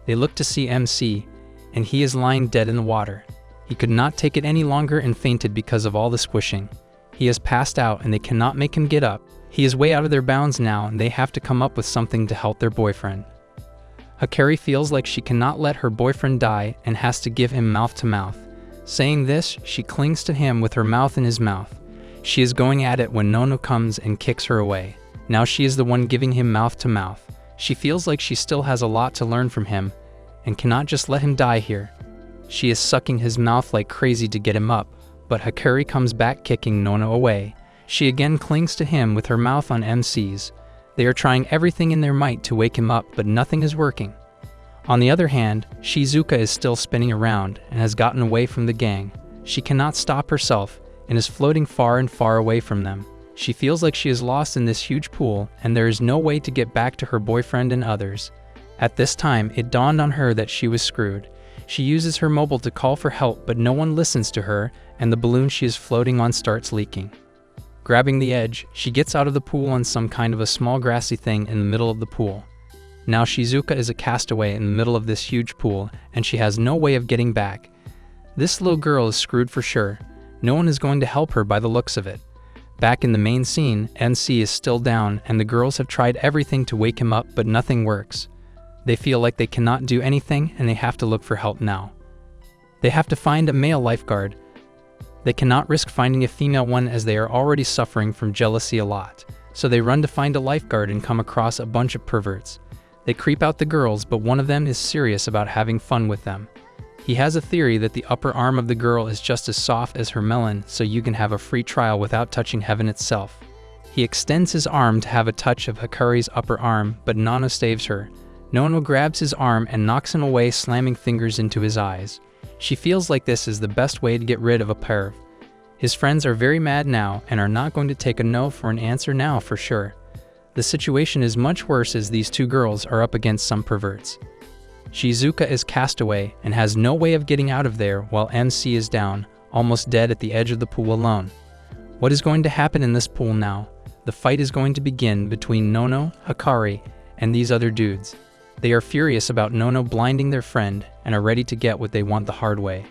They look to see MC, and he is lying dead in the water. He could not take it any longer and fainted because of all the squishing. He has passed out and they cannot make him get up. He is way out of their bounds now and they have to come up with something to help their boyfriend. Hikari feels like she cannot let her boyfriend die and has to give him mouth to mouth. Saying this, she clings to him with her mouth in his mouth. She is going at it when Nono comes and kicks her away. Now she is the one giving him mouth to mouth. She feels like she still has a lot to learn from him and cannot just let him die here. She is sucking his mouth like crazy to get him up, but Hikari comes back kicking Nono away. She again clings to him with her mouth on MC's. They are trying everything in their might to wake him up, but nothing is working. On the other hand, Shizuka is still spinning around and has gotten away from the gang. She cannot stop herself and is floating far and far away from them. She feels like she is lost in this huge pool and there is no way to get back to her boyfriend and others. At this time, it dawned on her that she was screwed. She uses her mobile to call for help, but no one listens to her and the balloon she is floating on starts leaking. Grabbing the edge, she gets out of the pool on some kind of a small grassy thing in the middle of the pool. Now Shizuka is a castaway in the middle of this huge pool and she has no way of getting back. This little girl is screwed for sure. No one is going to help her by the looks of it. Back in the main scene, NC is still down and the girls have tried everything to wake him up, but nothing works. They feel like they cannot do anything and they have to look for help now. They have to find a male lifeguard. They cannot risk finding a female one as they are already suffering from jealousy a lot. So they run to find a lifeguard and come across a bunch of perverts. They creep out the girls, but one of them is serious about having fun with them. He has a theory that the upper arm of the girl is just as soft as her melon, so you can have a free trial without touching heaven itself. He extends his arm to have a touch of Hikari's upper arm, but Nana saves her. Nono grabs his arm and knocks him away, slamming fingers into his eyes. She feels like this is the best way to get rid of a perv. His friends are very mad now and are not going to take a no for an answer now for sure. The situation is much worse as these two girls are up against some perverts. Shizuka is cast away and has no way of getting out of there while MC is down, almost dead at the edge of the pool alone. What is going to happen in this pool now? The fight is going to begin between Nono, Hikari, and these other dudes. They are furious about Nono blinding their friend and are ready to get what they want the hard way.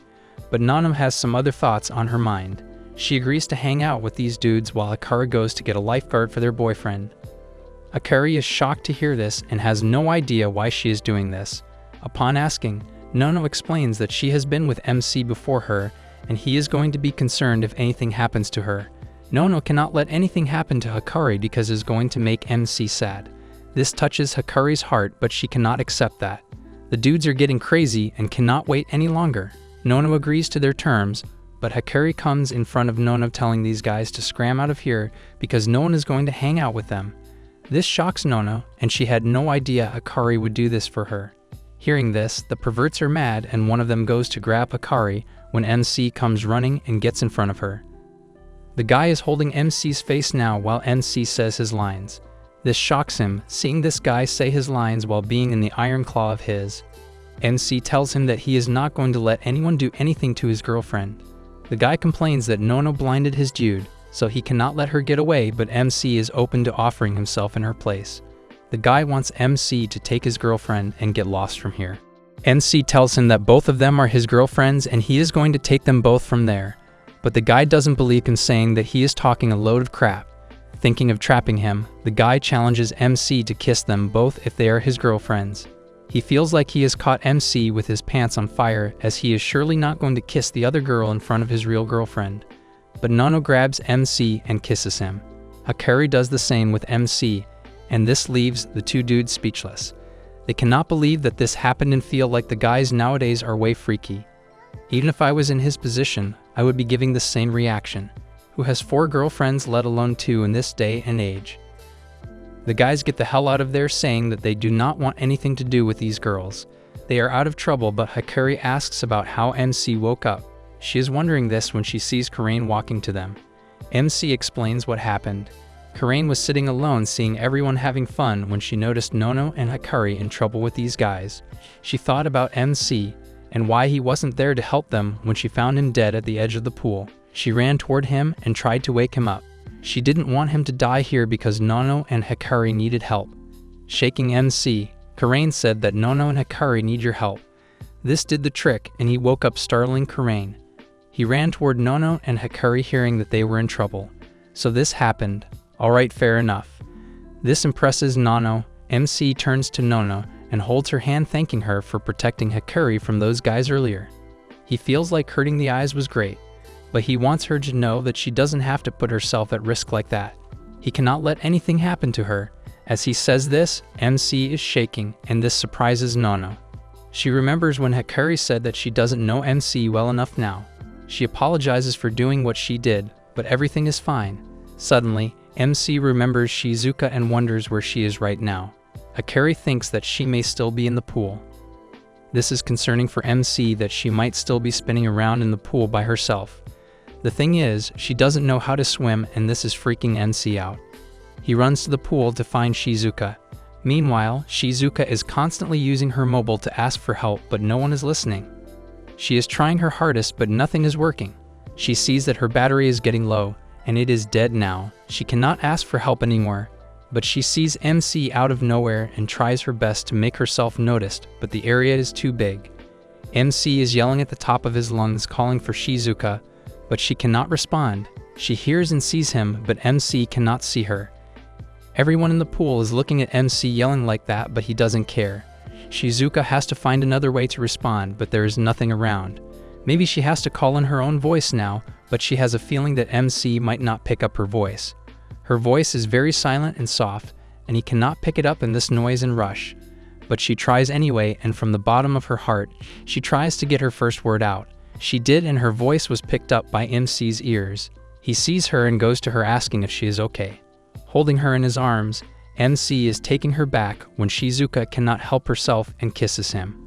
But Nana has some other thoughts on her mind. She agrees to hang out with these dudes while Hikari goes to get a lifeguard for their boyfriend. Hikari is shocked to hear this and has no idea why she is doing this. Upon asking, Nono explains that she has been with MC before her and he is going to be concerned if anything happens to her. Nono cannot let anything happen to Hikari because it is going to make MC sad. This touches Hikari's heart, but she cannot accept that. The dudes are getting crazy and cannot wait any longer. Nono agrees to their terms, but Hikari comes in front of Nono telling these guys to scram out of here because no one is going to hang out with them. This shocks Nono, and she had no idea Hikari would do this for her. Hearing this, the perverts are mad and one of them goes to grab Hikari when MC comes running and gets in front of her. The guy is holding MC's face now while MC says his lines. This shocks him, seeing this guy say his lines while being in the iron claw of his. MC tells him that he is not going to let anyone do anything to his girlfriend. The guy complains that Nono blinded his Jude, so he cannot let her get away, but MC is open to offering himself in her place. The guy wants MC to take his girlfriend and get lost from here. MC tells him that both of them are his girlfriends and he is going to take them both from there. But the guy doesn't believe him, saying that he is talking a load of crap. Thinking of trapping him, the guy challenges MC to kiss them both if they are his girlfriends. He feels like he has caught MC with his pants on fire, as he is surely not going to kiss the other girl in front of his real girlfriend. But Nono grabs MC and kisses him. Hikari does the same with MC, and this leaves the two dudes speechless. They cannot believe that this happened and feel like the guys nowadays are way freaky. Even if I was in his position, I would be giving the same reaction. Who has 4 girlfriends, let alone 2 in this day and age? The guys get the hell out of there, saying that they do not want anything to do with these girls. They are out of trouble, but Hikari asks about how MC woke up. She is wondering this when she sees Karain walking to them. MC explains what happened. Karain was sitting alone, seeing everyone having fun, when she noticed Nono and Hikari in trouble with these guys. She thought about MC and why he wasn't there to help them when she found him dead at the edge of the pool. She ran toward him and tried to wake him up. She didn't want him to die here because Nono and Hikari needed help. Shaking MC, Karain said that Nono and Hikari need your help. This did the trick, and he woke up, startling Karain. He ran toward Nono and Hikari, hearing that they were in trouble. So this happened. Alright, fair enough. This impresses Nono. MC turns to Nono and holds her hand, thanking her for protecting Hikari from those guys earlier. He feels like hurting the eyes was great, but he wants her to know that she doesn't have to put herself at risk like that. He cannot let anything happen to her. As he says this, MC is shaking, and this surprises Nono. She remembers when Hikari said that she doesn't know MC well enough now. She apologizes for doing what she did, but everything is fine. Suddenly, MC remembers Shizuka and wonders where she is right now. Hikari thinks that she may still be in the pool. This is concerning for MC, that she might still be spinning around in the pool by herself. The thing is, she doesn't know how to swim, and this is freaking MC out. He runs to the pool to find Shizuka. Meanwhile, Shizuka is constantly using her mobile to ask for help, but no one is listening. She is trying her hardest, but nothing is working. She sees that her battery is getting low, and it is dead now. She cannot ask for help anymore, but she sees MC out of nowhere and tries her best to make herself noticed, but the area is too big. MC is yelling at the top of his lungs, calling for Shizuka, but she cannot respond. She hears and sees him, but MC cannot see her. Everyone in the pool is looking at MC yelling like that, but he doesn't care. Shizuka has to find another way to respond, but there is nothing around. Maybe she has to call in her own voice now, but she has a feeling that MC might not pick up her voice. Her voice is very silent and soft, and he cannot pick it up in this noise and rush. But she tries anyway, and from the bottom of her heart, she tries to get her first word out. She did, and her voice was picked up by MC's ears. He sees her and goes to her, asking if she is okay. Holding her in his arms, MC is taking her back when Shizuka cannot help herself and kisses him.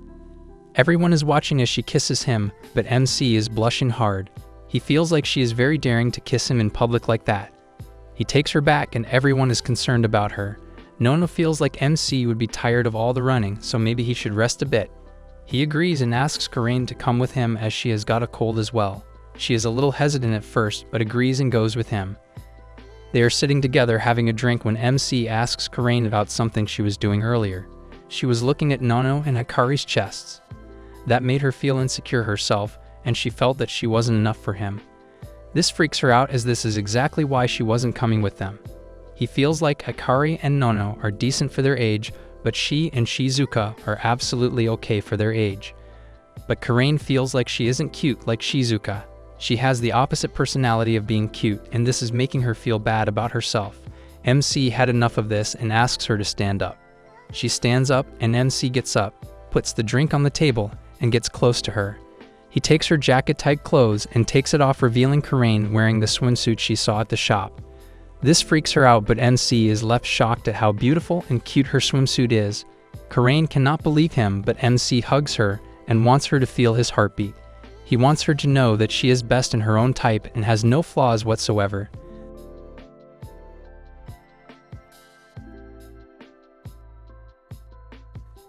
Everyone is watching as she kisses him, but MC is blushing hard. He feels like she is very daring to kiss him in public like that. He takes her back, and everyone is concerned about her. Nono feels like MC would be tired of all the running, so maybe he should rest a bit. He agrees and asks Karain to come with him, as she has got a cold as well. She is a little hesitant at first, but agrees and goes with him. They are sitting together having a drink when MC asks Karain about something she was doing earlier. She was looking at Nono and Hikari's chests. That made her feel insecure herself, and she felt that she wasn't enough for him. This freaks her out, as this is exactly why she wasn't coming with them. He feels like Hikari and Nono are decent for their age, but she and Shizuka are absolutely okay for their age. But Karain feels like she isn't cute like Shizuka. She has the opposite personality of being cute, and this is making her feel bad about herself. MC had enough of this and asks her to stand up. She stands up, and MC gets up, puts the drink on the table, and gets close to her. He takes her jacket-tight clothes and takes it off, revealing Karain wearing the swimsuit she saw at the shop. This freaks her out, but MC is left shocked at how beautiful and cute her swimsuit is. Karain cannot believe him, but MC hugs her and wants her to feel his heartbeat. He wants her to know that she is best in her own type and has no flaws whatsoever.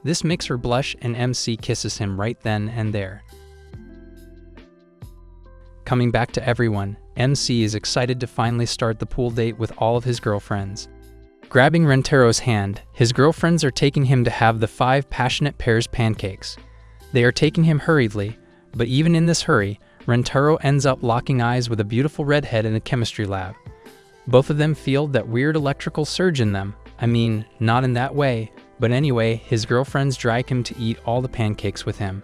This makes her blush and MC kisses him right then and there. Coming back to everyone, MC is excited to finally start the pool date with all of his girlfriends. Grabbing Rentero's hand, his girlfriends are taking him to have the 5 passionate pears pancakes. They are taking him hurriedly, but even in this hurry, Rentero ends up locking eyes with a beautiful redhead in a chemistry lab. Both of them feel that weird electrical surge in them. I mean, not in that way, but anyway, his girlfriends drag him to eat all the pancakes with him.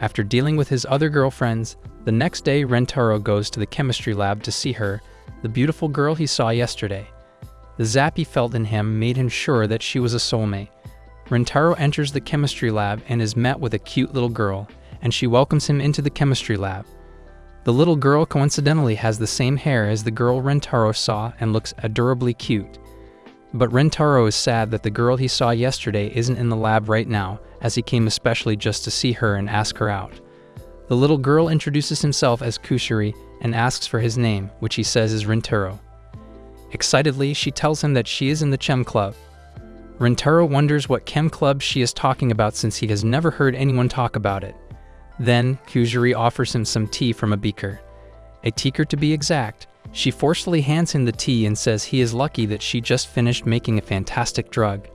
After dealing with his other girlfriends, the next day Rentero goes to the chemistry lab to see her, the beautiful girl he saw yesterday. The zap he felt in him made him sure that she was a soulmate. Rentero enters the chemistry lab and is met with a cute little girl, and she welcomes him into the chemistry lab. The little girl coincidentally has the same hair as the girl Rentero saw and looks adorably cute. But Rentero is sad that the girl he saw yesterday isn't in the lab right now, as he came especially just to see her and ask her out. The little girl introduces himself as Kusuri and asks for his name, which he says is Rentero. Excitedly, she tells him that she is in the Chem Club. Rentero wonders what Chem Club she is talking about since he has never heard anyone talk about it. Then, Kusuri offers him some tea from a beaker. A teaker to be exact. She forcefully hands him the tea and says he is lucky that she just finished making a fantastic drug.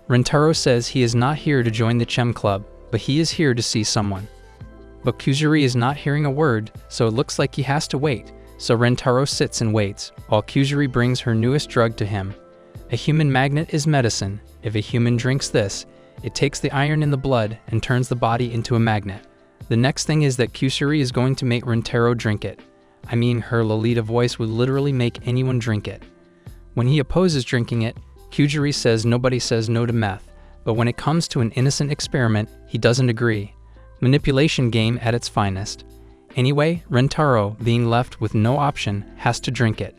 Rentero says he is not here to join the Chem Club, but he is here to see someone. But Kusuri is not hearing a word, so it looks like he has to wait. So Rentero sits and waits, while Kusuri brings her newest drug to him. A human magnet is medicine. If a human drinks this, it takes the iron in the blood and turns the body into a magnet. The next thing is that Kusuri is going to make Rentero drink it. I mean, her Lolita voice would literally make anyone drink it. When he opposes drinking it, Kusuri says nobody says no to meth, but when it comes to an innocent experiment, he doesn't agree. Manipulation game at its finest. Anyway, Rentero, being left with no option, has to drink it.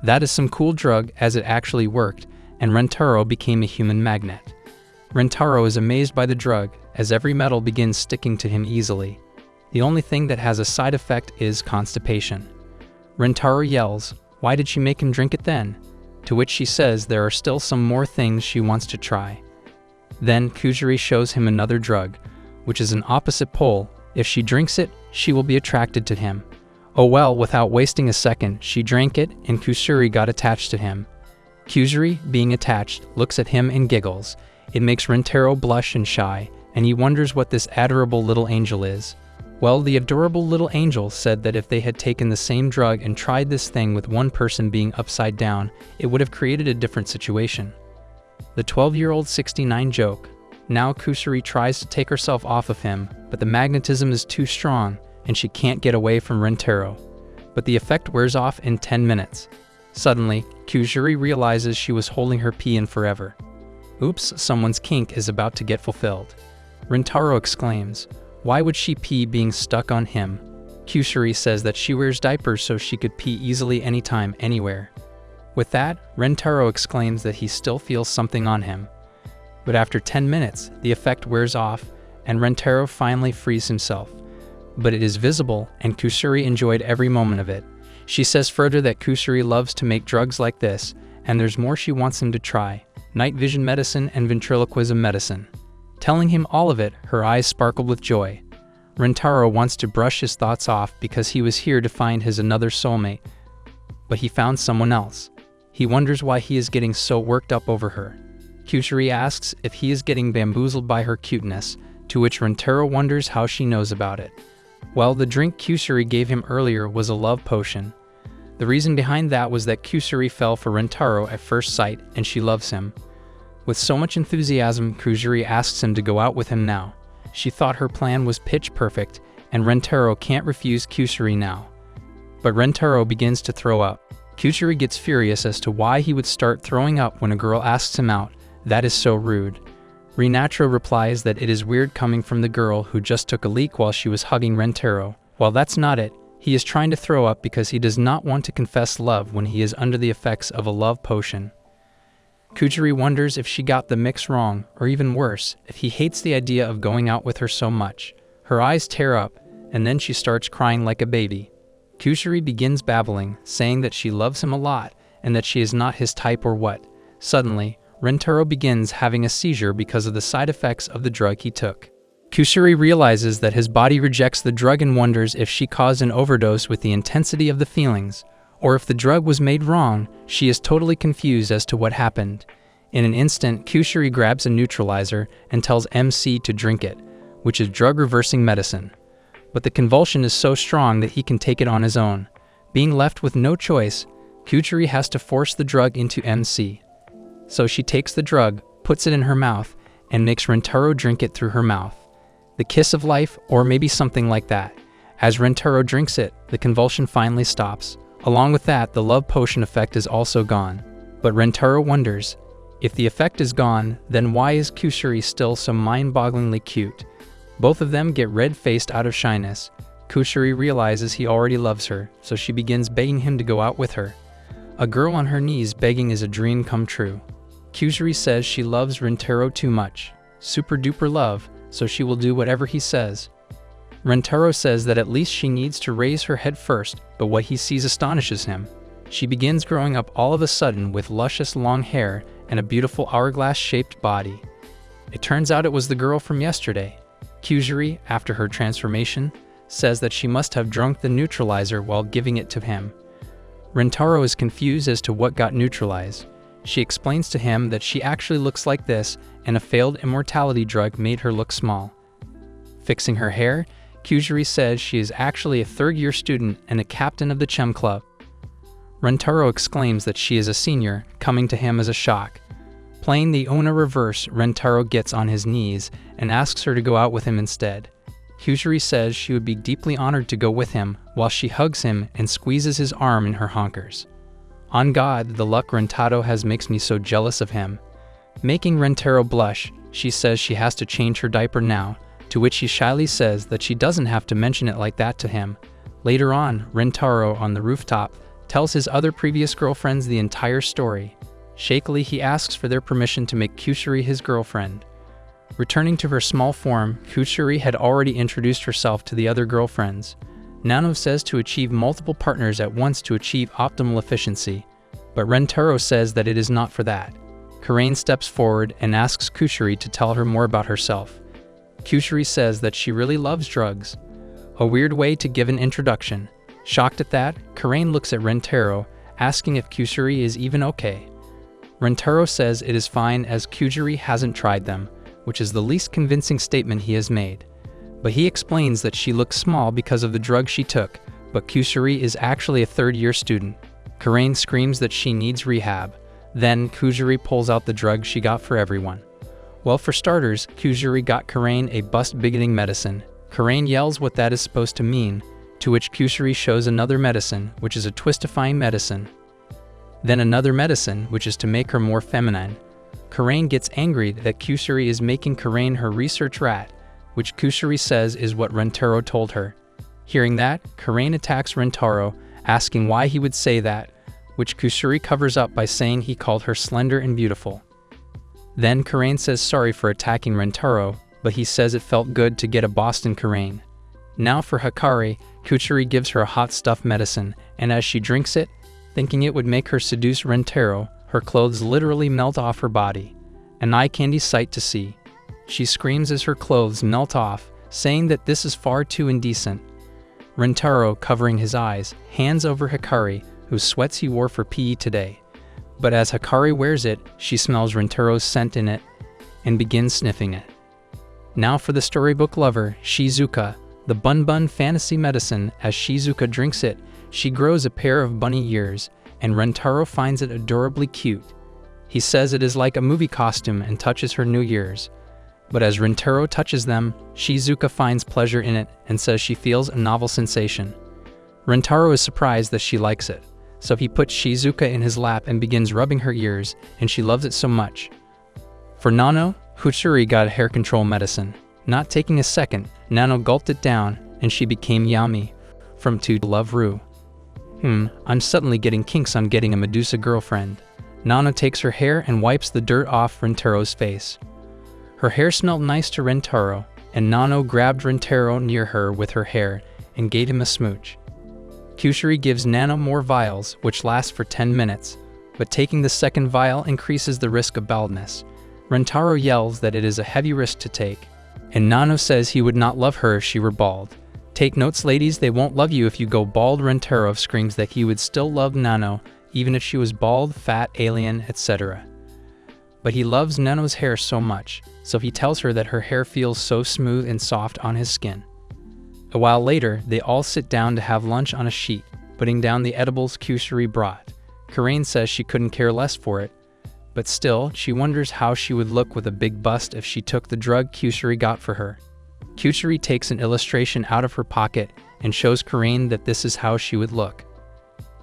That is some cool drug as it actually worked, and Rentero became a human magnet. Rentero is amazed by the drug, as every metal begins sticking to him easily. The only thing that has a side effect is constipation. Rentero yells, "Why did she make him drink it then?" To which she says there are still some more things she wants to try. Then Kusuri shows him another drug, which is an opposite pole. If she drinks it, she will be attracted to him. Oh well, without wasting a second, she drank it and Kusuri got attached to him. Kusuri, being attached, looks at him and giggles. It makes Rentero blush and shy, and he wonders what this adorable little angel is. Well, the adorable little angel said that if they had taken the same drug and tried this thing with one person being upside down, it would have created a different situation. The 12-year-old 69 joke. Now Kusuri tries to take herself off of him, but the magnetism is too strong, and she can't get away from Rentero. But the effect wears off in 10 minutes. Suddenly, Kusuri realizes she was holding her pee in forever. Oops, someone's kink is about to get fulfilled. Rentero exclaims, "Why would she pee being stuck on him?" Kusuri says that she wears diapers so she could pee easily anytime, anywhere. With that, Rentero exclaims that he still feels something on him. But after 10 minutes, the effect wears off, and Rentero finally frees himself. But it is visible, and Kusuri enjoyed every moment of it. She says further that Kusuri loves to make drugs like this, and there's more she wants him to try: night vision medicine and ventriloquism medicine. Telling him all of it, her eyes sparkled with joy. Rentero wants to brush his thoughts off because he was here to find his another soulmate, but he found someone else. He wonders why he is getting so worked up over her. Kusuri asks if he is getting bamboozled by her cuteness, to which Rentero wonders how she knows about it. Well, the drink Kusuri gave him earlier was a love potion. The reason behind that was that Kusuri fell for Rentero at first sight, and she loves him. With so much enthusiasm, Kusuri asks him to go out with him now. She thought her plan was pitch perfect, and Rentero can't refuse Kusuri now. But Rentero begins to throw up. Kusuri gets furious as to why he would start throwing up when a girl asks him out. That is so rude. Rinatro replies that it is weird coming from the girl who just took a leak while she was hugging Rentero. Well, that's not it. He is trying to throw up because he does not want to confess love when he is under the effects of a love potion. Kusuri wonders if she got the mix wrong, or even worse, if he hates the idea of going out with her so much. Her eyes tear up, and then she starts crying like a baby. Kusuri begins babbling, saying that she loves him a lot, and that she is not his type or what. Suddenly, Rentaro begins having a seizure because of the side effects of the drug he took. Kusuri realizes that his body rejects the drug and wonders if she caused an overdose with the intensity of the feelings, or if the drug was made wrong. She is totally confused as to what happened. In an instant, Kusuri grabs a neutralizer and tells MC to drink it, which is drug-reversing medicine. But the convulsion is so strong that he can take it on his own. Being left with no choice, Kusuri has to force the drug into MC. So she takes the drug, puts it in her mouth, and makes Rentaro drink it through her mouth. The kiss of life, or maybe something like that. As Rentaro drinks it, the convulsion finally stops. Along with that, the love potion effect is also gone. But Rentaro wonders, if the effect is gone, then why is Kusuri still so mind-bogglingly cute? Both of them get red-faced out of shyness. Kusuri realizes he already loves her, so she begins begging him to go out with her. A girl on her knees begging is a dream come true. Kusuri says she loves Rentaro too much. Super duper love, so she will do whatever he says. Rentaro says that at least she needs to raise her head first, but what he sees astonishes him. She begins growing up all of a sudden with luscious long hair and a beautiful hourglass-shaped body. It turns out it was the girl from yesterday. Kusuri, after her transformation, says that she must have drunk the neutralizer while giving it to him. Rentaro is confused as to what got neutralized. She explains to him that she actually looks like this and a failed immortality drug made her look small. Fixing her hair, Kusuri says she is actually a third-year student and a captain of the Chem Club. Rentaro exclaims that she is a senior, coming to him as a shock. Playing the Ona reverse, Rentaro gets on his knees and asks her to go out with him instead. Kusuri says she would be deeply honored to go with him, while she hugs him and squeezes his arm in her honkers. On God, the luck Rentaro has makes me so jealous of him. Making Rentaro blush, she says she has to change her diaper now, to which he shyly says that she doesn't have to mention it like that to him. Later on, Rentaro on the rooftop tells his other previous girlfriends the entire story. Shakily, he asks for their permission to make Kusuri his girlfriend. Returning to her small form, Kusuri had already introduced herself to the other girlfriends. Nano says to achieve multiple partners at once to achieve optimal efficiency, but Rentaro says that it is not for that. Karain steps forward and asks Kusuri to tell her more about herself. Kusuri says that she really loves drugs. A weird way to give an introduction. Shocked at that, Karain looks at Rentaro, asking if Kusuri is even okay. Rentaro says it is fine as Kusuri hasn't tried them, which is the least convincing statement he has made. But he explains that she looks small because of the drug she took, but Kusuri is actually a third-year student. Karain screams that she needs rehab. Then Kusuri pulls out the drug she got for everyone. Well, for starters, Kusuri got Karain a bust-bigoting medicine. Karain yells what that is supposed to mean, to which Kusuri shows another medicine, which is a twistifying medicine. Then another medicine, which is to make her more feminine. Karain gets angry that Kusuri is making Karain her research rat, which Kusuri says is what Rentaro told her. Hearing that, Karain attacks Rentaro, asking why he would say that, which Kusuri covers up by saying he called her slender and beautiful. Then Karain says sorry for attacking Rentaro, but he says it felt good to get a Boston Karain. Now for Hikari, Kusuri gives her a hot stuff medicine, and as she drinks it, thinking it would make her seduce Rentaro, her clothes literally melt off her body. An eye-candy sight to see. She screams as her clothes melt off, saying that this is far too indecent. Rentaro, covering his eyes, hands over Hikari, whose sweats he wore for PE today. But as Hikari wears it, she smells Rentaro's scent in it, and begins sniffing it. Now for the storybook lover, Shizuka, the bun fantasy medicine. As Shizuka drinks it, she grows a pair of bunny ears, and Rentaro finds it adorably cute. He says it is like a movie costume and touches her new ears. But as Rentaro touches them, Shizuka finds pleasure in it and says she feels a novel sensation. Rentaro is surprised that she likes it, so he puts Shizuka in his lap and begins rubbing her ears, and she loves it so much. For Nano, Kusuri got a hair control medicine. Not taking a second, Nano gulped it down, and she became Yami. From To Love Ru. I'm suddenly getting kinks on getting a Medusa girlfriend. Nano takes her hair and wipes the dirt off Rentaro's face. Her hair smelled nice to Rentaro, and Nano grabbed Rentaro near her with her hair and gave him a smooch. Kusuri gives Nano more vials, which last for 10 minutes. but taking the second vial increases the risk of baldness. Rentaro yells that it is a heavy risk to take, and Nano says he would not love her if she were bald. Take notes, ladies, they won't love you if you go bald. Rentaro screams that he would still love Nano, even if she was bald, fat, alien, etc. But he loves Nano's hair so much, so he tells her that her hair feels so smooth and soft on his skin. A while later, they all sit down to have lunch on a sheet, putting down the edibles Kusuri brought. Karain says she couldn't care less for it, but still, she wonders how she would look with a big bust if she took the drug Kusuri got for her. Kusuri takes an illustration out of her pocket and shows Karain that this is how she would look.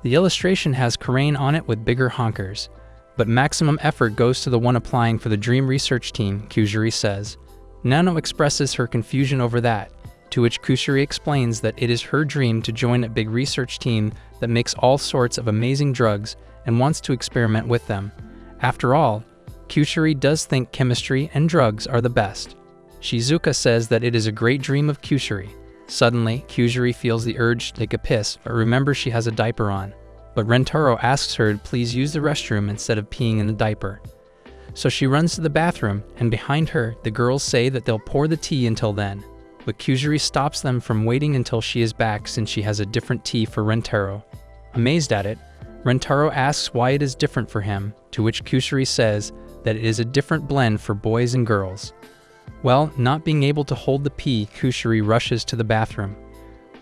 The illustration has Karain on it with bigger honkers, but maximum effort goes to the one applying for the Dream Research Team, Kusuri says. Nano expresses her confusion over that, to which Kusuri explains that it is her dream to join a big research team that makes all sorts of amazing drugs and wants to experiment with them. After all, Kusuri does think chemistry and drugs are the best. Shizuka says that it is a great dream of Kusuri. Suddenly, Kusuri feels the urge to take a piss, but remembers she has a diaper on. But Rentaro asks her to please use the restroom instead of peeing in the diaper. So she runs to the bathroom, and behind her, the girls say that they'll pour the tea until then. But Kusuri stops them from waiting until she is back since she has a different tea for Rentaro. Amazed at it, Rentaro asks why it is different for him, to which Kusuri says that it is a different blend for boys and girls. Well, not being able to hold the pee, Kusuri rushes to the bathroom.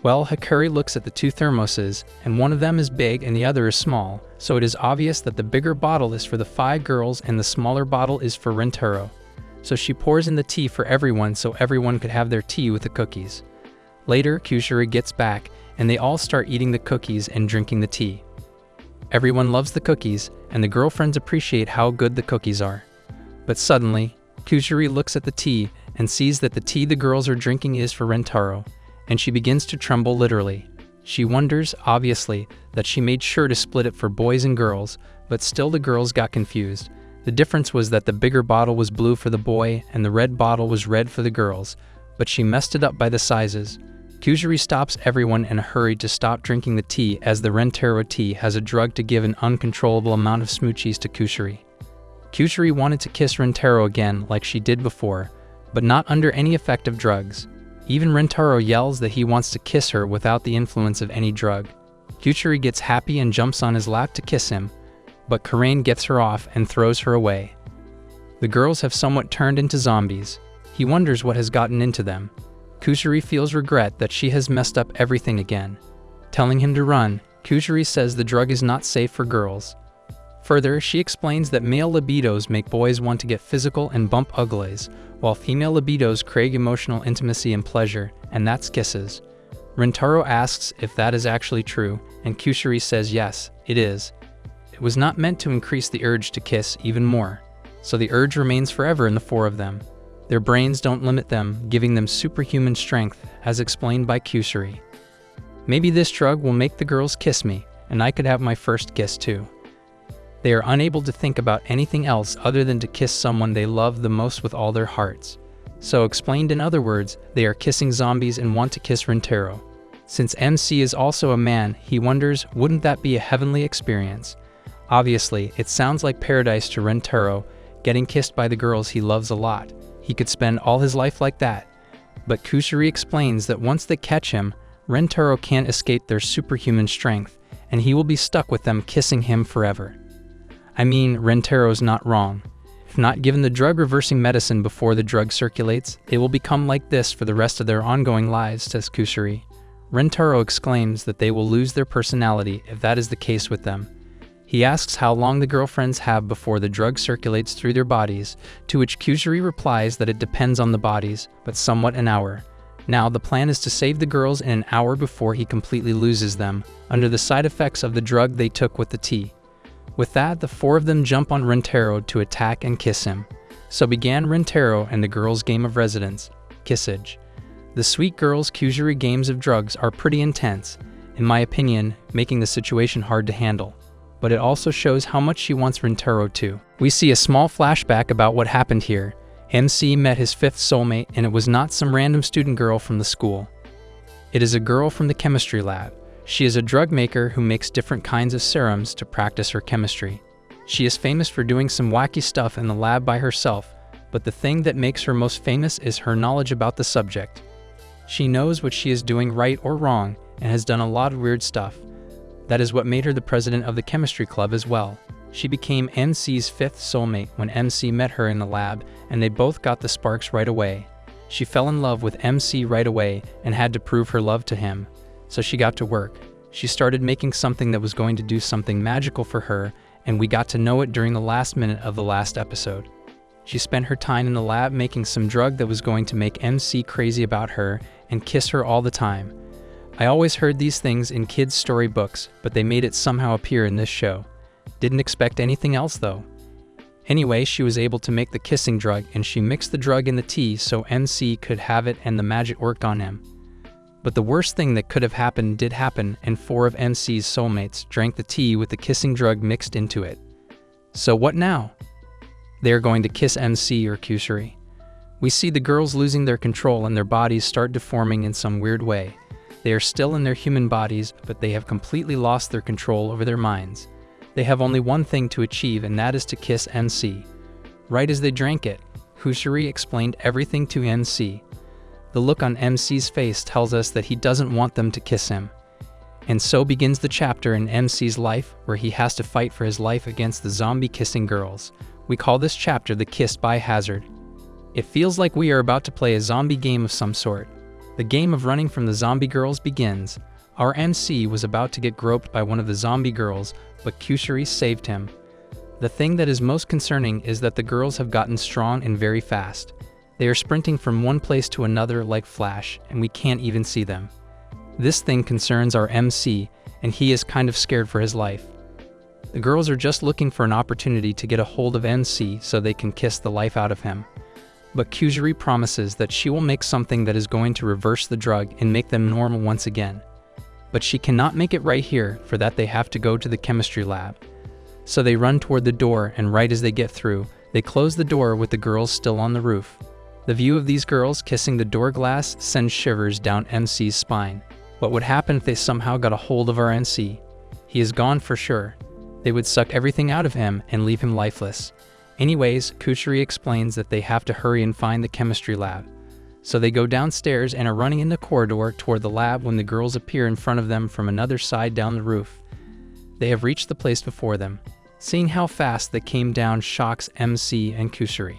Well, Hikari looks at the two thermoses, and one of them is big and the other is small, so it is obvious that the bigger bottle is for the 5 girls and the smaller bottle is for Rentaro. So she pours in the tea for everyone so everyone could have their tea with the cookies. Later, Kusuri gets back, and they all start eating the cookies and drinking the tea. Everyone loves the cookies, and the girlfriends appreciate how good the cookies are. But suddenly, Kusuri looks at the tea and sees that the tea the girls are drinking is for Rentaro, and she begins to tremble literally. She wonders, obviously, that she made sure to split it for boys and girls, but still the girls got confused. The difference was that the bigger bottle was blue for the boy and the red bottle was red for the girls, but she messed it up by the sizes. Kusuri stops everyone in a hurry to stop drinking the tea as the Rentaro tea has a drug to give an uncontrollable amount of smoochies to Kusuri. Kusuri wanted to kiss Rentaro again like she did before, but not under any effect of drugs. Even Rentaro yells that he wants to kiss her without the influence of any drug. Kusuri gets happy and jumps on his lap to kiss him, but Karain gets her off and throws her away. The girls have somewhat turned into zombies. He wonders what has gotten into them. Kusuri feels regret that she has messed up everything again. Telling him to run, Kusuri says the drug is not safe for girls. Further, she explains that male libidos make boys want to get physical and bump uglies, while female libidos crave emotional intimacy and pleasure, and that's kisses. Rentaro asks if that is actually true, and Kusuri says yes, it is. It was not meant to increase the urge to kiss even more, so the urge remains forever in the 4 of them. Their brains don't limit them, giving them superhuman strength, as explained by Kusuri. Maybe this drug will make the girls kiss me, and I could have my first kiss too. They are unable to think about anything else other than to kiss someone they love the most with all their hearts. So explained in other words, they are kissing zombies and want to kiss Rentaro. Since MC is also a man, he wonders, wouldn't that be a heavenly experience? Obviously, it sounds like paradise to Rentaro, getting kissed by the girls he loves a lot. He could spend all his life like that. But Kusuri explains that once they catch him, Rentaro can't escape their superhuman strength, and he will be stuck with them kissing him forever. I mean, Rentaro's not wrong. If not given the drug-reversing medicine before the drug circulates, they will become like this for the rest of their ongoing lives, says Kusuri. Rentaro exclaims that they will lose their personality if that is the case with them. He asks how long the girlfriends have before the drug circulates through their bodies, to which Kusuri replies that it depends on the bodies, but somewhat an hour. Now, the plan is to save the girls in an hour before he completely loses them, under the side effects of the drug they took with the tea. With that, the 4 of them jump on Rentaro to attack and kiss him. So began Rentaro and the girls' game of residence, Kissage. The sweet girls' Kusuri games of drugs are pretty intense, in my opinion, making the situation hard to handle. But it also shows how much she wants Rentaro too. We see a small flashback about what happened here. MC met his 5th soulmate, and it was not some random student girl from the school. It is a girl from the chemistry lab. She is a drug maker who makes different kinds of serums to practice her chemistry. She is famous for doing some wacky stuff in the lab by herself, but the thing that makes her most famous is her knowledge about the subject. She knows what she is doing right or wrong and has done a lot of weird stuff. That is what made her the president of the chemistry club as well. She became MC's fifth soulmate when MC met her in the lab, and they both got the sparks right away. She fell in love with MC right away and had to prove her love to him. So she got to work. She started making something that was going to do something magical for her, and we got to know it during the last minute of the last episode. She spent her time in the lab making some drug that was going to make MC crazy about her and kiss her all the time. I always heard these things in kids' storybooks, but they made it somehow appear in this show. Didn't expect anything else though. Anyway, she was able to make the kissing drug, and she mixed the drug in the tea so MC could have it and the magic worked on him. But the worst thing that could have happened did happen, and 4 of MC's soulmates drank the tea with the kissing drug mixed into it. So what now? They are going to kiss MC or Kusuri. We see the girls losing their control and their bodies start deforming in some weird way. They are still in their human bodies, but they have completely lost their control over their minds. They have only one thing to achieve, and that is to kiss MC. Right as they drank it, Kusuri explained everything to MC. The look on MC's face tells us that he doesn't want them to kiss him. And so begins the chapter in MC's life where he has to fight for his life against the zombie kissing girls. We call this chapter the Kissed by Hazard. It feels like we are about to play a zombie game of some sort. The game of running from the zombie girls begins. Our MC was about to get groped by one of the zombie girls, but Kusuri saved him. The thing that is most concerning is that the girls have gotten strong and very fast. They are sprinting from one place to another like Flash, and we can't even see them. This thing concerns our MC, and he is kind of scared for his life. The girls are just looking for an opportunity to get a hold of MC so they can kiss the life out of him. But Kusuri promises that she will make something that is going to reverse the drug and make them normal once again. But she cannot make it right here, for that they have to go to the chemistry lab. So they run toward the door, and right as they get through, they close the door with the girls still on the roof. The view of these girls kissing the door glass sends shivers down MC's spine. What would happen if they somehow got a hold of our MC? He is gone for sure. They would suck everything out of him and leave him lifeless. Anyways, Kusuri explains that they have to hurry and find the chemistry lab. So they go downstairs and are running in the corridor toward the lab when the girls appear in front of them from another side down the roof. They have reached the place before them. Seeing how fast they came down shocks MC and Kusuri.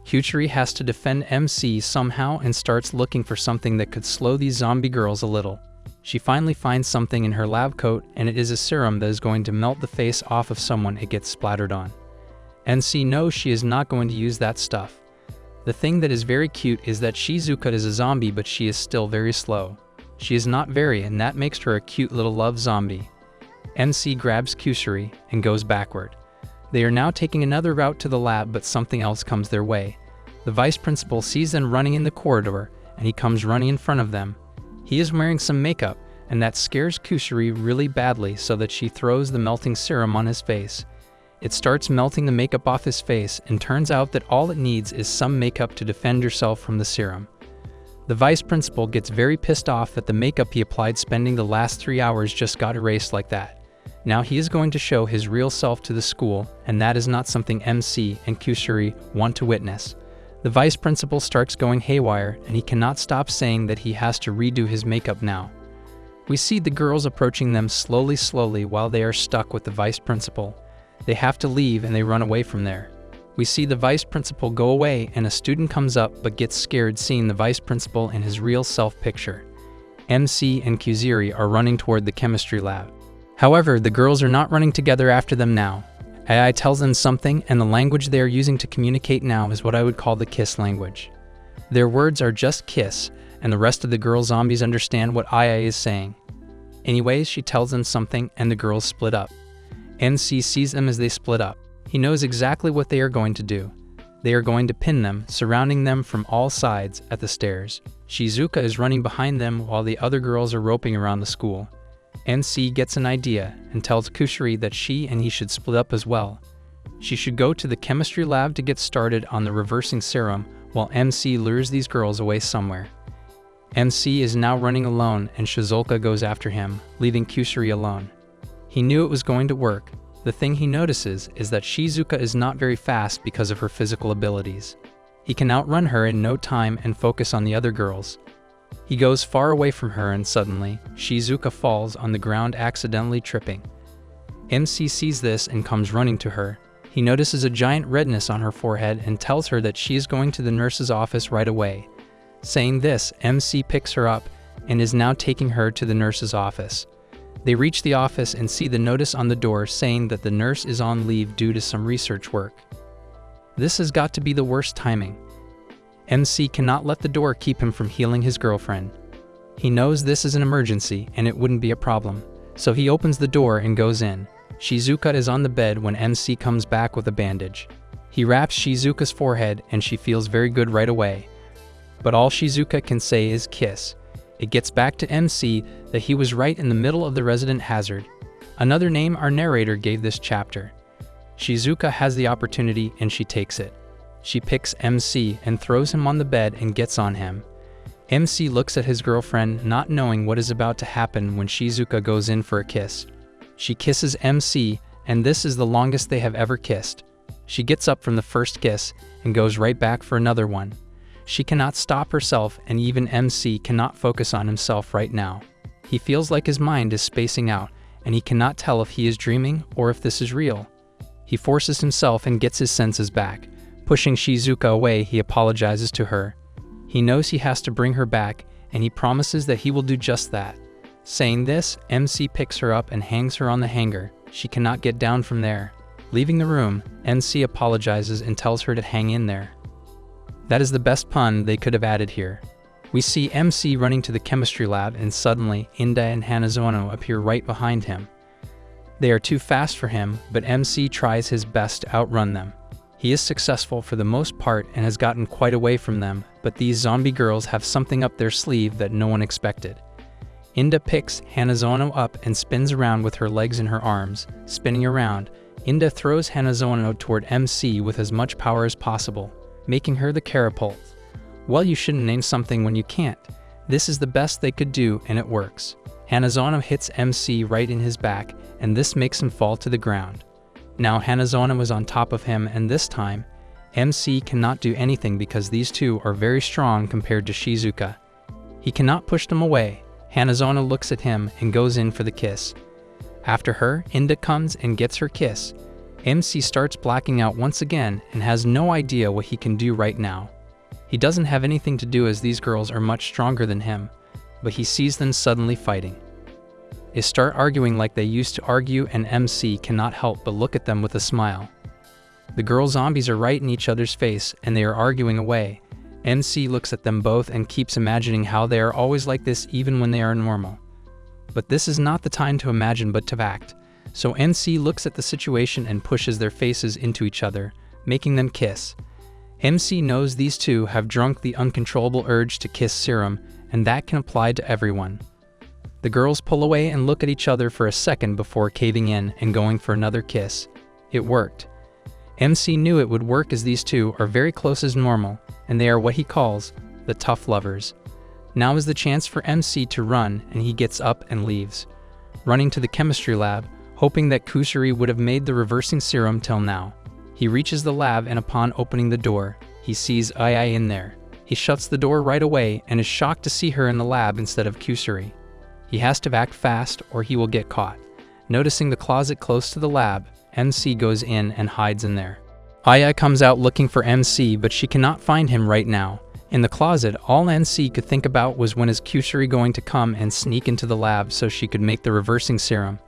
Kusuri has to defend MC somehow and starts looking for something that could slow these zombie girls a little. She finally finds something in her lab coat, and it is a serum that is going to melt the face off of someone it gets splattered on. MC knows she is not going to use that stuff. The thing that is very cute is that Shizuka is a zombie, but she is still very slow. She is not very, and that makes her a cute little love zombie. MC grabs Kusuri and goes backward. They are now taking another route to the lab, but something else comes their way. The vice principal sees them running in the corridor, and he comes running in front of them. He is wearing some makeup, and that scares Kusuri really badly so that she throws the melting serum on his face. It starts melting the makeup off his face, and turns out that all it needs is some makeup to defend yourself from the serum. The vice principal gets very pissed off that the makeup he applied spending the last 3 hours just got erased like that. Now he is going to show his real self to the school, and that is not something MC and Kusuri want to witness. The vice principal starts going haywire, and he cannot stop saying that he has to redo his makeup now. We see the girls approaching them slowly while they are stuck with the vice principal. They have to leave, and they run away from there. We see the vice principal go away, and a student comes up but gets scared seeing the vice principal in his real self picture. MC and Kusuri are running toward the chemistry lab. However, the girls are not running together after them now. AI tells them something, and the language they are using to communicate now is what I would call the kiss language. Their words are just kiss, and the rest of the girl zombies understand what AI is saying. Anyways, she tells them something, and the girls split up. MC sees them as they split up. He knows exactly what they are going to do. They are going to pin them, surrounding them from all sides at the stairs. Shizuka is running behind them while the other girls are roping around the school. MC gets an idea and tells Kusuri that she and he should split up as well. She should go to the chemistry lab to get started on the reversing serum, while MC lures these girls away somewhere. MC is now running alone, and Shizuka goes after him, leaving Kusuri alone. He knew it was going to work. The thing he notices is that Shizuka is not very fast because of her physical abilities. He can outrun her in no time and focus on the other girls. He goes far away from her and suddenly, Shizuka falls on the ground, accidentally tripping. MC sees this and comes running to her. He notices a giant redness on her forehead and tells her that she is going to the nurse's office right away. Saying this, MC picks her up and is now taking her to the nurse's office. They reach the office and see the notice on the door saying that the nurse is on leave due to some research work. This has got to be the worst timing. MC cannot let the door keep him from healing his girlfriend. He knows this is an emergency and it wouldn't be a problem, so he opens the door and goes in. Shizuka is on the bed when MC comes back with a bandage. He wraps Shizuka's forehead and she feels very good right away. But all Shizuka can say is kiss. It gets back to MC that he was right in the middle of the resident hazard. Another name our narrator gave this chapter. Shizuka has the opportunity and she takes it. She picks MC and throws him on the bed and gets on him. MC looks at his girlfriend, not knowing what is about to happen when Shizuka goes in for a kiss. She kisses MC, and this is the longest they have ever kissed. She gets up from the first kiss and goes right back for another one. She cannot stop herself, and even MC cannot focus on himself right now. He feels like his mind is spacing out, and he cannot tell if he is dreaming or if this is real. He forces himself and gets his senses back. Pushing Shizuka away, he apologizes to her. He knows he has to bring her back, and he promises that he will do just that. Saying this, MC picks her up and hangs her on the hanger. She cannot get down from there. Leaving the room, MC apologizes and tells her to hang in there. That is the best pun they could have added here. We see MC running to the chemistry lab and suddenly Inda and Hanazono appear right behind him. They are too fast for him, but MC tries his best to outrun them. He is successful for the most part and has gotten quite away from them, but these zombie girls have something up their sleeve that no one expected. Inda picks Hanazono up and spins around with her legs in her arms. Spinning around, Inda throws Hanazono toward MC with as much power as possible, making her the catapult. Well, you shouldn't name something when you can't. This is the best they could do and it works. Hanazono hits MC right in his back and this makes him fall to the ground. Now Hanazono is on top of him and this time, MC cannot do anything because these two are very strong compared to Shizuka. He cannot push them away. Hanazono looks at him and goes in for the kiss. After her, Inda comes and gets her kiss. MC starts blacking out once again and has no idea what he can do right now. He doesn't have anything to do as these girls are much stronger than him, but he sees them suddenly fighting. They start arguing like they used to argue and MC cannot help but look at them with a smile. The girl zombies are right in each other's face and they are arguing away. MC looks at them both and keeps imagining how they are always like this even when they are normal. But this is not the time to imagine but to act. So MC looks at the situation and pushes their faces into each other, making them kiss. MC knows these two have drunk the uncontrollable urge to kiss serum, and that can apply to everyone. The girls pull away and look at each other for a second before caving in and going for another kiss. It worked. MC knew it would work as these two are very close as normal, and they are what he calls the tough lovers. Now is the chance for MC to run, and he gets up and leaves, running to the chemistry lab, hoping that Kusuri would have made the reversing serum till now. He reaches the lab and upon opening the door, he sees Ai in there. He shuts the door right away and is shocked to see her in the lab instead of Kusuri. He has to act fast or he will get caught. Noticing the closet close to the lab, MC goes in and hides in there. Ai comes out looking for MC, but she cannot find him right now. In the closet, all MC could think about was when is Kusuri going to come and sneak into the lab so she could make the reversing serum.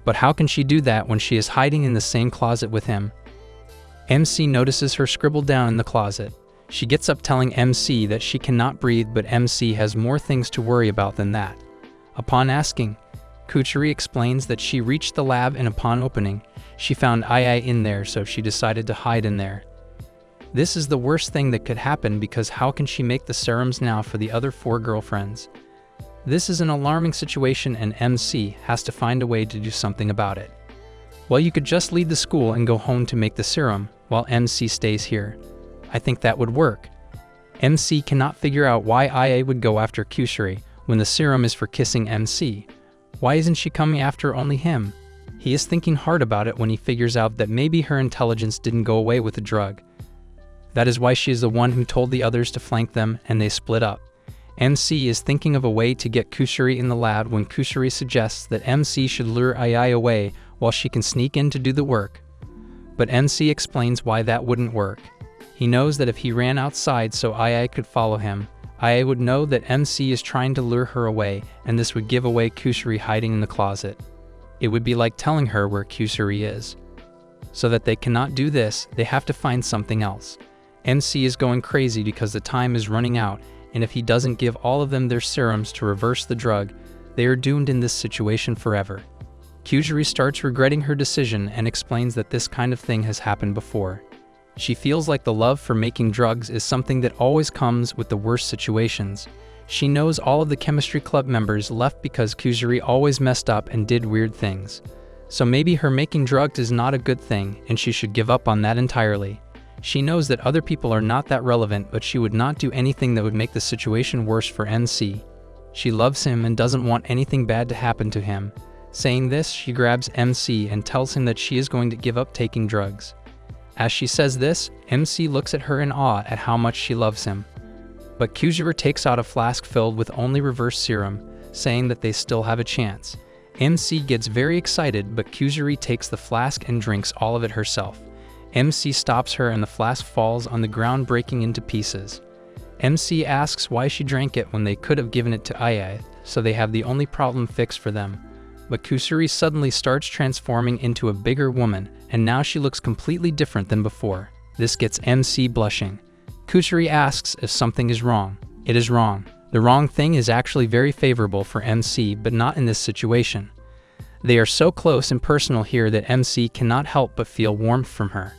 But how can she do that when she is hiding in the same closet with him? MC notices her scribbled down in the closet. She gets up telling MC that she cannot breathe, but MC has more things to worry about than that. Upon asking, Kusuri explains that she reached the lab and upon opening, she found Ai in there, so she decided to hide in there. This is the worst thing that could happen because how can she make the serums now for the other 4 girlfriends? This is an alarming situation and MC has to find a way to do something about it. Well, you could just leave the school and go home to make the serum while MC stays here. I think that would work. MC cannot figure out why Ai would go after Kusuri when the serum is for kissing MC. Why isn't she coming after only him? He is thinking hard about it when he figures out that maybe her intelligence didn't go away with the drug. That is why she is the one who told the others to flank them, and they split up. MC is thinking of a way to get Kusuri in the lab when Kusuri suggests that MC should lure Ai away while she can sneak in to do the work. But MC explains why that wouldn't work. He knows that if he ran outside so Ai could follow him, Ai would know that MC is trying to lure her away, and this would give away Kusuri hiding in the closet. It would be like telling her where Kusuri is. So that they cannot do this, they have to find something else. MC is going crazy because the time is running out, and if he doesn't give all of them their serums to reverse the drug, they are doomed in this situation forever. Kusuri starts regretting her decision and explains that this kind of thing has happened before. She feels like the love for making drugs is something that always comes with the worst situations. She knows all of the chemistry club members left because Kusuri always messed up and did weird things. So maybe her making drugs is not a good thing, and she should give up on that entirely. She knows that other people are not that relevant, but she would not do anything that would make the situation worse for MC. She loves him and doesn't want anything bad to happen to him. Saying this, she grabs MC and tells him that she is going to give up taking drugs. As she says this, MC looks at her in awe at how much she loves him. But Kusuri takes out a flask filled with only reverse serum, saying that they still have a chance. MC gets very excited, but Kusuri takes the flask and drinks all of it herself. MC stops her and the flask falls on the ground, breaking into pieces. MC asks why she drank it when they could have given it to Ai, so they have the only problem fixed for them. But Kusuri suddenly starts transforming into a bigger woman, and now she looks completely different than before. This gets MC blushing. Kusuri asks if something is wrong. It is wrong. The wrong thing is actually very favorable for MC, but not in this situation. They are so close and personal here that MC cannot help but feel warmth from her.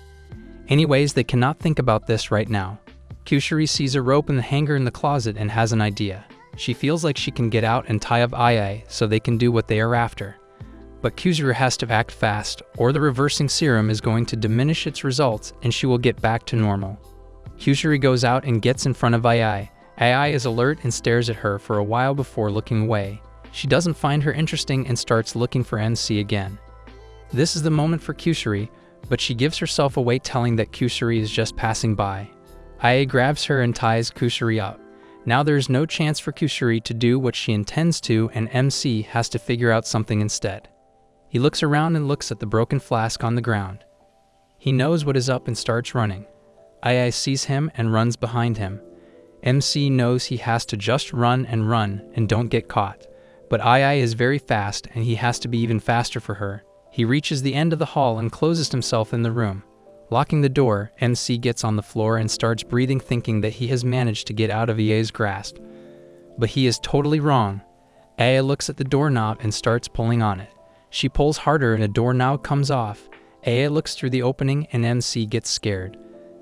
Anyways, they cannot think about this right now. Kusuri sees a rope in the hanger in the closet and has an idea. She feels like she can get out and tie up Ai so they can do what they are after. But Kusuri has to act fast, or the reversing serum is going to diminish its results and she will get back to normal. Kusuri goes out and gets in front of Ai. Ai is alert and stares at her for a while before looking away. She doesn't find her interesting and starts looking for MC again. This is the moment for Kusuri, but she gives herself away telling that Kusuri is just passing by. Ai grabs her and ties Kusuri up. Now there is no chance for Kusuri to do what she intends to, and MC has to figure out something instead. He looks around and looks at the broken flask on the ground. He knows what is up and starts running. Ai sees him and runs behind him. MC knows he has to just run and don't get caught. But Ai is very fast and he has to be even faster for her. He reaches the end of the hall and closes himself in the room. Locking the door, MC gets on the floor and starts breathing, thinking that he has managed to get out of Ai's grasp. But he is totally wrong. Ai looks at the doorknob and starts pulling on it. She pulls harder and a doorknob comes off. Ai looks through the opening and MC gets scared.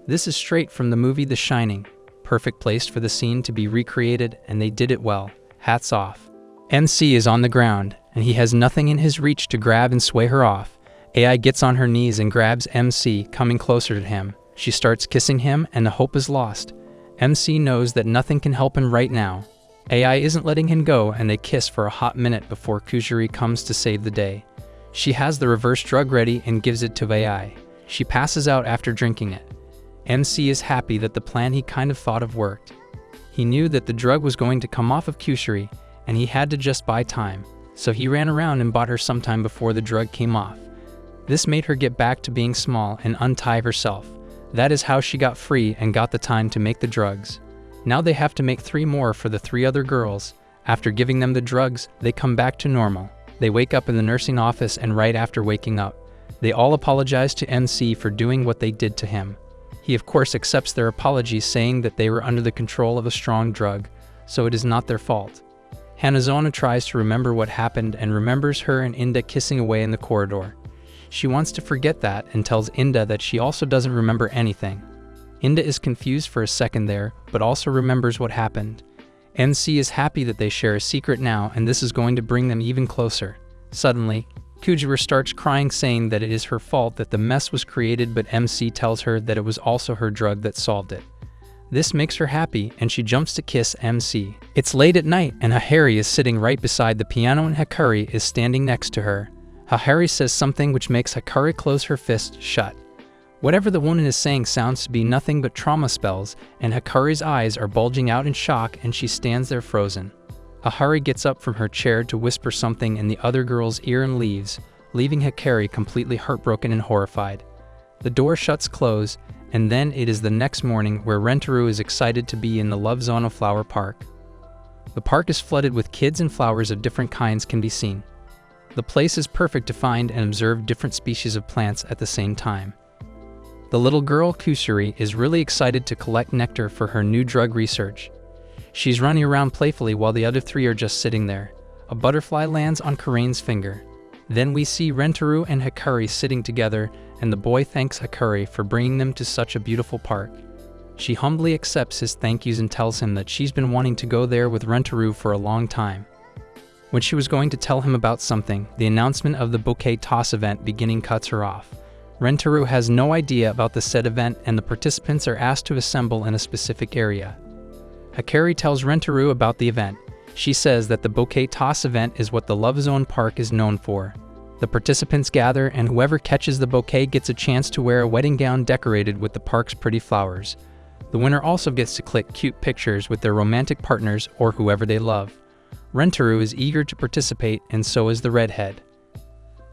This is straight from the movie The Shining. Perfect place for the scene to be recreated, and they did it well. Hats off. MC is on the ground, and he has nothing in his reach to grab and sway her off. Ai gets on her knees and grabs MC, coming closer to him. She starts kissing him, and the hope is lost. MC knows that nothing can help him right now. Ai isn't letting him go, and they kiss for a hot minute before Kusuri comes to save the day. She has the reverse drug ready and gives it to Ai. She passes out after drinking it. MC is happy that the plan he kind of thought of worked. He knew that the drug was going to come off of Kusuri, and he had to just buy time, so he ran around and bought her some time before the drug came off. This made her get back to being small and untie herself. That is how she got free and got the time to make the drugs. Now they have to make 3 more for the 3 other girls. After giving them the drugs, they come back to normal. They wake up in the nursing office, and right after waking up, they all apologize to MC for doing what they did to him. He of course accepts their apology, saying that they were under the control of a strong drug, so it is not their fault. Hanazona tries to remember what happened and remembers her and Inda kissing away in the corridor. She wants to forget that and tells Inda that she also doesn't remember anything. Inda is confused for a second there, but also remembers what happened. MC is happy that they share a secret now, and this is going to bring them even closer. Suddenly, Kujira starts crying, saying that it is her fault that the mess was created, but MC tells her that it was also her drug that solved it. This makes her happy, and she jumps to kiss MC. It's late at night, and Hahari is sitting right beside the piano and Hikari is standing next to her. Hikari says something which makes Hikari close her fist shut. Whatever the woman is saying sounds to be nothing but trauma spells, and Hikari's eyes are bulging out in shock and she stands there frozen. Hikari gets up from her chair to whisper something in the other girl's ear and leaves, leaving Hikari completely heartbroken and horrified. The door shuts close, and then it is the next morning where Rentaro is excited to be in the Love Zone of Flower Park. The park is flooded with kids and flowers of different kinds can be seen. The place is perfect to find and observe different species of plants at the same time. The little girl, Kusuri, is really excited to collect nectar for her new drug research. She's running around playfully while the other three are just sitting there. A butterfly lands on Karane's finger. Then we see Rentaro and Hikari sitting together, and the boy thanks Hikari for bringing them to such a beautiful park. She humbly accepts his thank yous and tells him that she's been wanting to go there with Rentaro for a long time. When she was going to tell him about something, the announcement of the bouquet toss event beginning cuts her off. Rentaro has no idea about the said event, and the participants are asked to assemble in a specific area. Hikari tells Rentaro about the event. She says that the bouquet toss event is what the Love Zone Park is known for. The participants gather, and whoever catches the bouquet gets a chance to wear a wedding gown decorated with the park's pretty flowers. The winner also gets to click cute pictures with their romantic partners or whoever they love. Rentaro is eager to participate, and so is the redhead.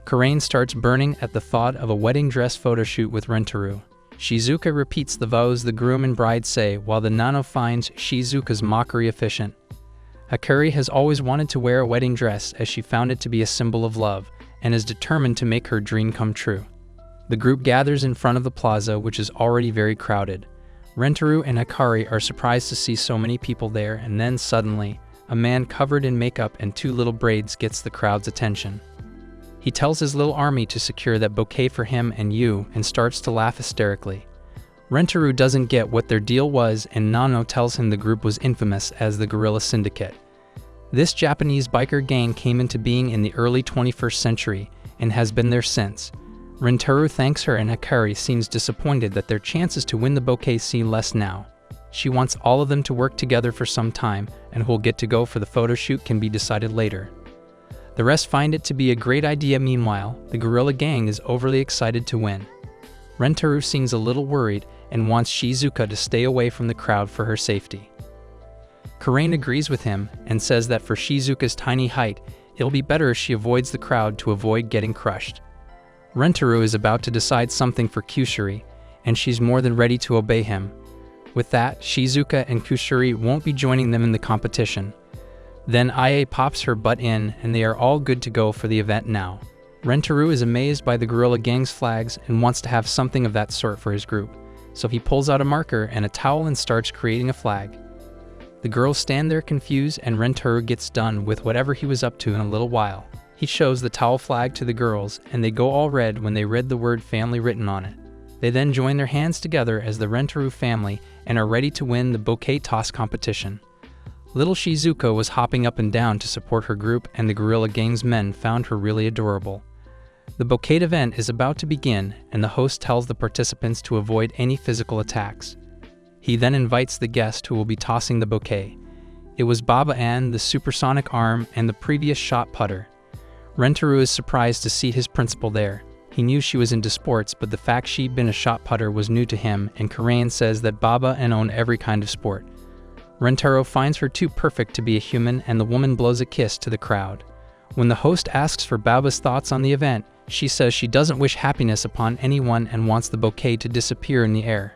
Karane starts burning at the thought of a wedding dress photo shoot with Rentaro. Shizuka repeats the vows the groom and bride say, while the Nano finds Shizuka's mockery efficient. Hikari has always wanted to wear a wedding dress as she found it to be a symbol of love, and is determined to make her dream come true. The group gathers in front of the plaza, which is already very crowded. Rentaro and Hikari are surprised to see so many people there, and then suddenly, a man covered in makeup and two little braids gets the crowd's attention. He tells his little army to secure that bouquet for him and you, and starts to laugh hysterically. Rentaro doesn't get what their deal was, and Nano tells him the group was infamous as the Guerrilla Syndicate. This Japanese biker gang came into being in the early 21st century, and has been there since. Rentaro thanks her, and Hikari seems disappointed that their chances to win the bouquet seem less now. She wants all of them to work together for some time, and who'll get to go for the photo shoot can be decided later. The rest find it to be a great idea. Meanwhile, the Guerrilla Gang is overly excited to win. Rentaro seems a little worried and wants Shizuka to stay away from the crowd for her safety. Karane agrees with him and says that for Shizuka's tiny height, it'll be better if she avoids the crowd to avoid getting crushed. Rentaro is about to decide something for Kusuri, and she's more than ready to obey him. With that, Shizuka and Kusuri won't be joining them in the competition. Then IA pops her butt in, and they are all good to go for the event now. Rentaro is amazed by the Guerrilla Gang's flags and wants to have something of that sort for his group, so he pulls out a marker and a towel and starts creating a flag. The girls stand there confused, and Rentaro gets done with whatever he was up to in a little while. He shows the towel flag to the girls, and they go all red when they read the word family written on it. They then join their hands together as the Rentaro family and are ready to win the bouquet toss competition. Little Shizuka was hopping up and down to support her group, and the Guerrilla Gang's men found her really adorable. The bouquet event is about to begin, and the host tells the participants to avoid any physical attacks. He then invites the guest who will be tossing the bouquet. It was Baba Ann, the supersonic arm, and the previous shot putter. Rentaro is surprised to see his principal there. He knew she was into sports, but the fact she'd been a shot putter was new to him, and Karane says that Baba Ann owned every kind of sport. Rentaro finds her too perfect to be a human, and the woman blows a kiss to the crowd. When the host asks for Baba's thoughts on the event, she says she doesn't wish happiness upon anyone and wants the bouquet to disappear in the air.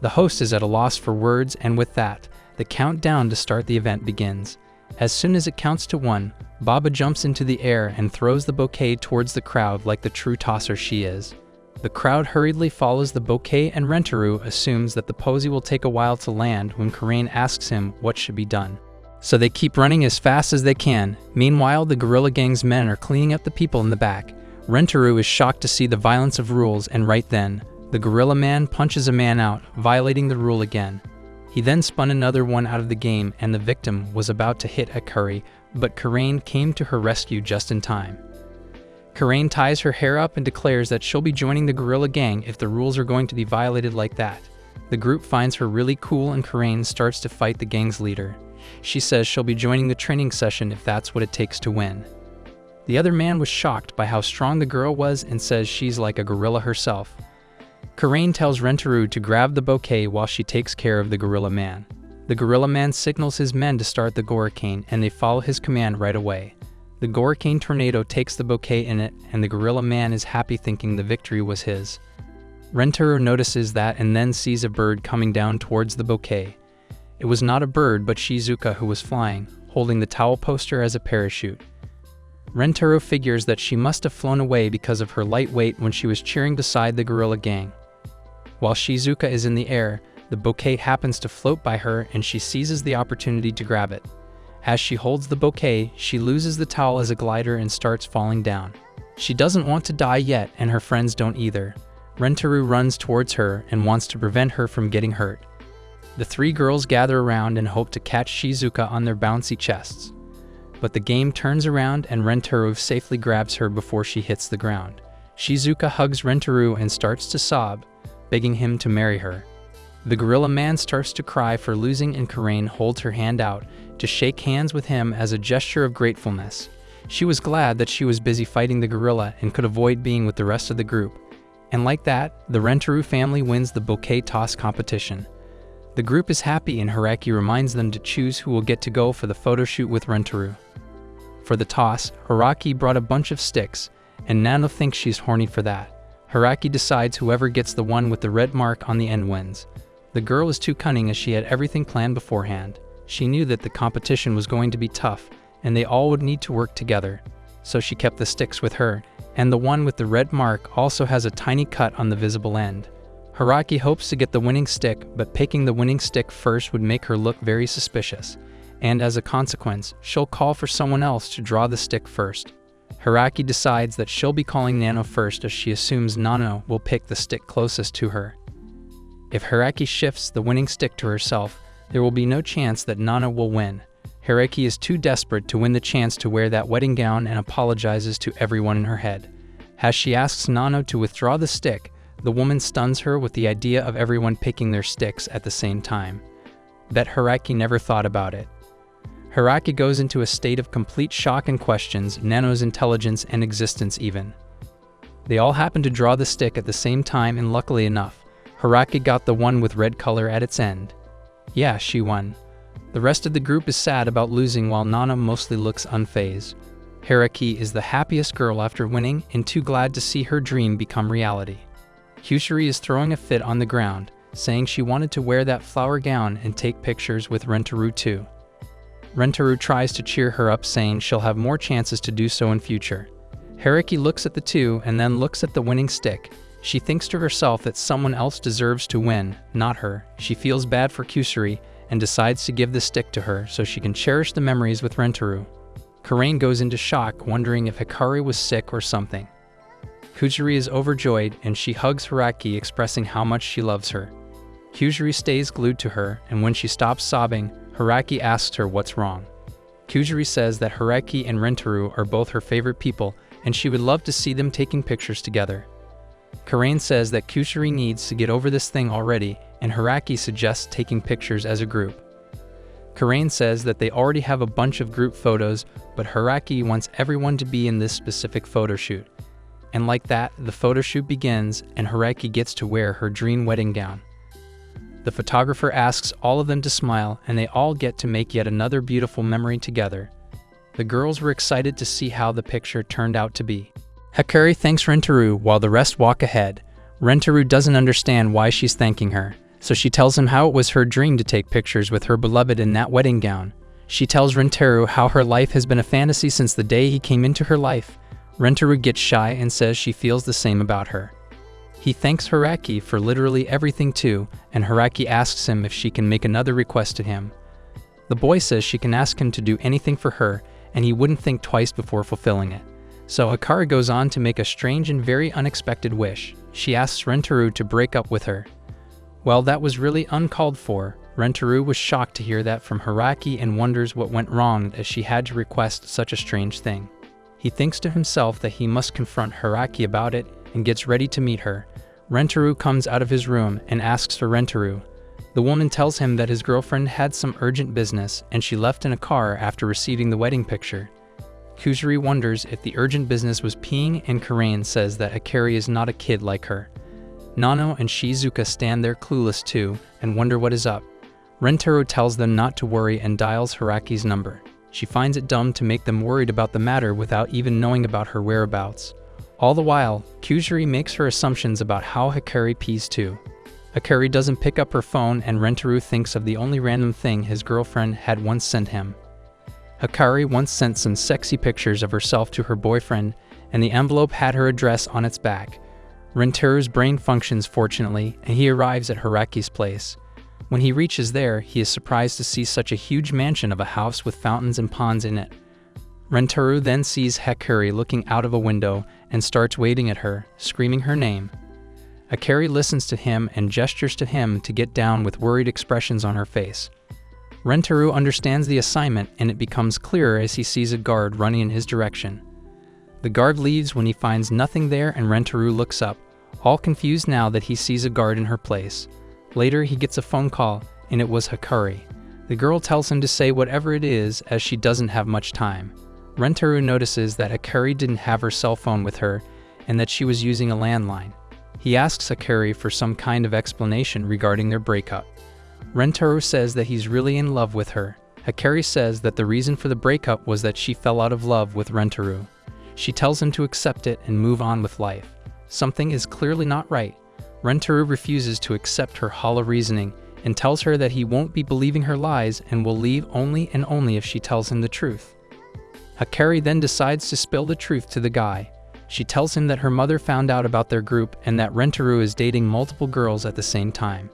The host is at a loss for words, and with that, the countdown to start the event begins. As soon as it counts to 1, Baba jumps into the air and throws the bouquet towards the crowd like the true tosser she is. The crowd hurriedly follows the bouquet, and Rentaro assumes that the posy will take a while to land when Karane asks him what should be done. So they keep running as fast as they can. Meanwhile, the Guerrilla Gang's men are cleaning up the people in the back. Rentaro is shocked to see the violence of rules, and right then, the Gorilla Man punches a man out, violating the rule again. He then spun another one out of the game, and the victim was about to hit Hikari, but Karane came to her rescue just in time. Karane ties her hair up and declares that she'll be joining the Guerrilla Gang if the rules are going to be violated like that. The group finds her really cool, and Karane starts to fight the gang's leader. She says she'll be joining the training session if that's what it takes to win. The other man was shocked by how strong the girl was and says she's like a gorilla herself. Karain tells Rentaro to grab the bouquet while she takes care of the gorilla man. The gorilla man signals his men to start the Goricane and they follow his command right away. The Goricane tornado takes the bouquet in it and the gorilla man is happy thinking the victory was his. Rentaro notices that and then sees a bird coming down towards the bouquet. It was not a bird but Shizuka who was flying, holding the towel poster as a parachute. Rentaro figures that she must have flown away because of her light weight when she was cheering beside the gorilla gang. While Shizuka is in the air, the bouquet happens to float by her and she seizes the opportunity to grab it. As she holds the bouquet, she loses the towel as a glider and starts falling down. She doesn't want to die yet and her friends don't either. Rentaro runs towards her and wants to prevent her from getting hurt. The three girls gather around and hope to catch Shizuka on their bouncy chests. But the game turns around and Rentaro safely grabs her before she hits the ground. Shizuka hugs Rentaro and starts to sob, begging him to marry her. The gorilla man starts to cry for losing and Karain holds her hand out to shake hands with him as a gesture of gratefulness. She was glad that she was busy fighting the gorilla and could avoid being with the rest of the group. And like that, the Rentaro family wins the bouquet toss competition. The group is happy and Hiraki reminds them to choose who will get to go for the photo shoot with Rentaro. For the toss, Hiraki brought a bunch of sticks, and Nano thinks she's horny for that. Hiraki decides whoever gets the one with the red mark on the end wins. The girl is too cunning as she had everything planned beforehand. She knew that the competition was going to be tough, and they all would need to work together. So she kept the sticks with her, and the one with the red mark also has a tiny cut on the visible end. Hiraki hopes to get the winning stick, but picking the winning stick first would make her look very suspicious, and as a consequence, she'll call for someone else to draw the stick first. Hiraki decides that she'll be calling Nano first as she assumes Nano will pick the stick closest to her. If Hiraki shifts the winning stick to herself, there will be no chance that Nano will win. Hiraki is too desperate to win the chance to wear that wedding gown and apologizes to everyone in her head. As she asks Nano to withdraw the stick, the woman stuns her with the idea of everyone picking their sticks at the same time. Bet Hiraki never thought about it. Hiraki goes into a state of complete shock and questions Nano's intelligence and existence even. They all happen to draw the stick at the same time and luckily enough, Hiraki got the one with red color at its end. Yeah, she won. The rest of the group is sad about losing while Nano mostly looks unfazed. Hiraki is the happiest girl after winning and too glad to see her dream become reality. Kyusuri is throwing a fit on the ground, saying she wanted to wear that flower gown and take pictures with Rentaro too. Rentaro tries to cheer her up saying she'll have more chances to do so in future. Hiraki looks at the two and then looks at the winning stick. She thinks to herself that someone else deserves to win, not her. She feels bad for Kyusuri and decides to give the stick to her so she can cherish the memories with Rentaro. Karain goes into shock, wondering if Hikari was sick or something. Kyusuri is overjoyed and she hugs Hiraki, expressing how much she loves her. Kyusuri stays glued to her, and when she stops sobbing, Hiraki asks her what's wrong. Kyusuri says that Hiraki and Rentaro are both her favorite people and she would love to see them taking pictures together. Karain says that Kyusuri needs to get over this thing already, and Hiraki suggests taking pictures as a group. Karain says that they already have a bunch of group photos, but Hiraki wants everyone to be in this specific photo shoot. And like that, the photo shoot begins, and Hiraki gets to wear her dream wedding gown. The photographer asks all of them to smile, and they all get to make yet another beautiful memory together. The girls were excited to see how the picture turned out to be. Hikari thanks Rentaro while the rest walk ahead. Rentaro doesn't understand why she's thanking her, so she tells him how it was her dream to take pictures with her beloved in that wedding gown. She tells Rentaro how her life has been a fantasy since the day he came into her life. Rentaro gets shy and says she feels the same about her. He thanks Hiraki for literally everything too, and Hiraki asks him if she can make another request to him. The boy says she can ask him to do anything for her, and he wouldn't think twice before fulfilling it. So Hikari goes on to make a strange and very unexpected wish. She asks Rentaro to break up with her. Well, that was really uncalled for. Rentaro was shocked to hear that from Hiraki and wonders what went wrong as she had to request such a strange thing. He thinks to himself that he must confront Hiraki about it and gets ready to meet her. Rentaro comes out of his room and asks for Rentaro. The woman tells him that his girlfriend had some urgent business and she left in a car after receiving the wedding picture. Kuzuri wonders if the urgent business was peeing, and Karain says that Hikari is not a kid like her. Nano and Shizuka stand there clueless too and wonder what is up. Rentaro tells them not to worry and dials Hiraki's number. She finds it dumb to make them worried about the matter without even knowing about her whereabouts. All the while, Kuzuri makes her assumptions about how Hikari pees too. Hikari doesn't pick up her phone, and Rentaro thinks of the only random thing his girlfriend had once sent him. Hikari once sent some sexy pictures of herself to her boyfriend, and the envelope had her address on its back. Rentaro's brain functions fortunately, and he arrives at Hiraki's place. When he reaches there, he is surprised to see such a huge mansion of a house with fountains and ponds in it. Rentaro then sees Hikari looking out of a window and starts waving at her, screaming her name. Hikari listens to him and gestures to him to get down with worried expressions on her face. Rentaro understands the assignment, and it becomes clearer as he sees a guard running in his direction. The guard leaves when he finds nothing there, and Rentaro looks up, all confused now that he sees a guard in her place. Later, he gets a phone call, and it was Hikari. The girl tells him to say whatever it is, as she doesn't have much time. Rentaro notices that Hikari didn't have her cell phone with her, and that she was using a landline. He asks Hikari for some kind of explanation regarding their breakup. Rentaro says that he's really in love with her. Hikari says that the reason for the breakup was that she fell out of love with Rentaro. She tells him to accept it and move on with life. Something is clearly not right. Rentaro refuses to accept her hollow reasoning and tells her that he won't be believing her lies and will leave only and only if she tells him the truth. Hikari then decides to spill the truth to the guy. She tells him that her mother found out about their group and that Rentaro is dating multiple girls at the same time.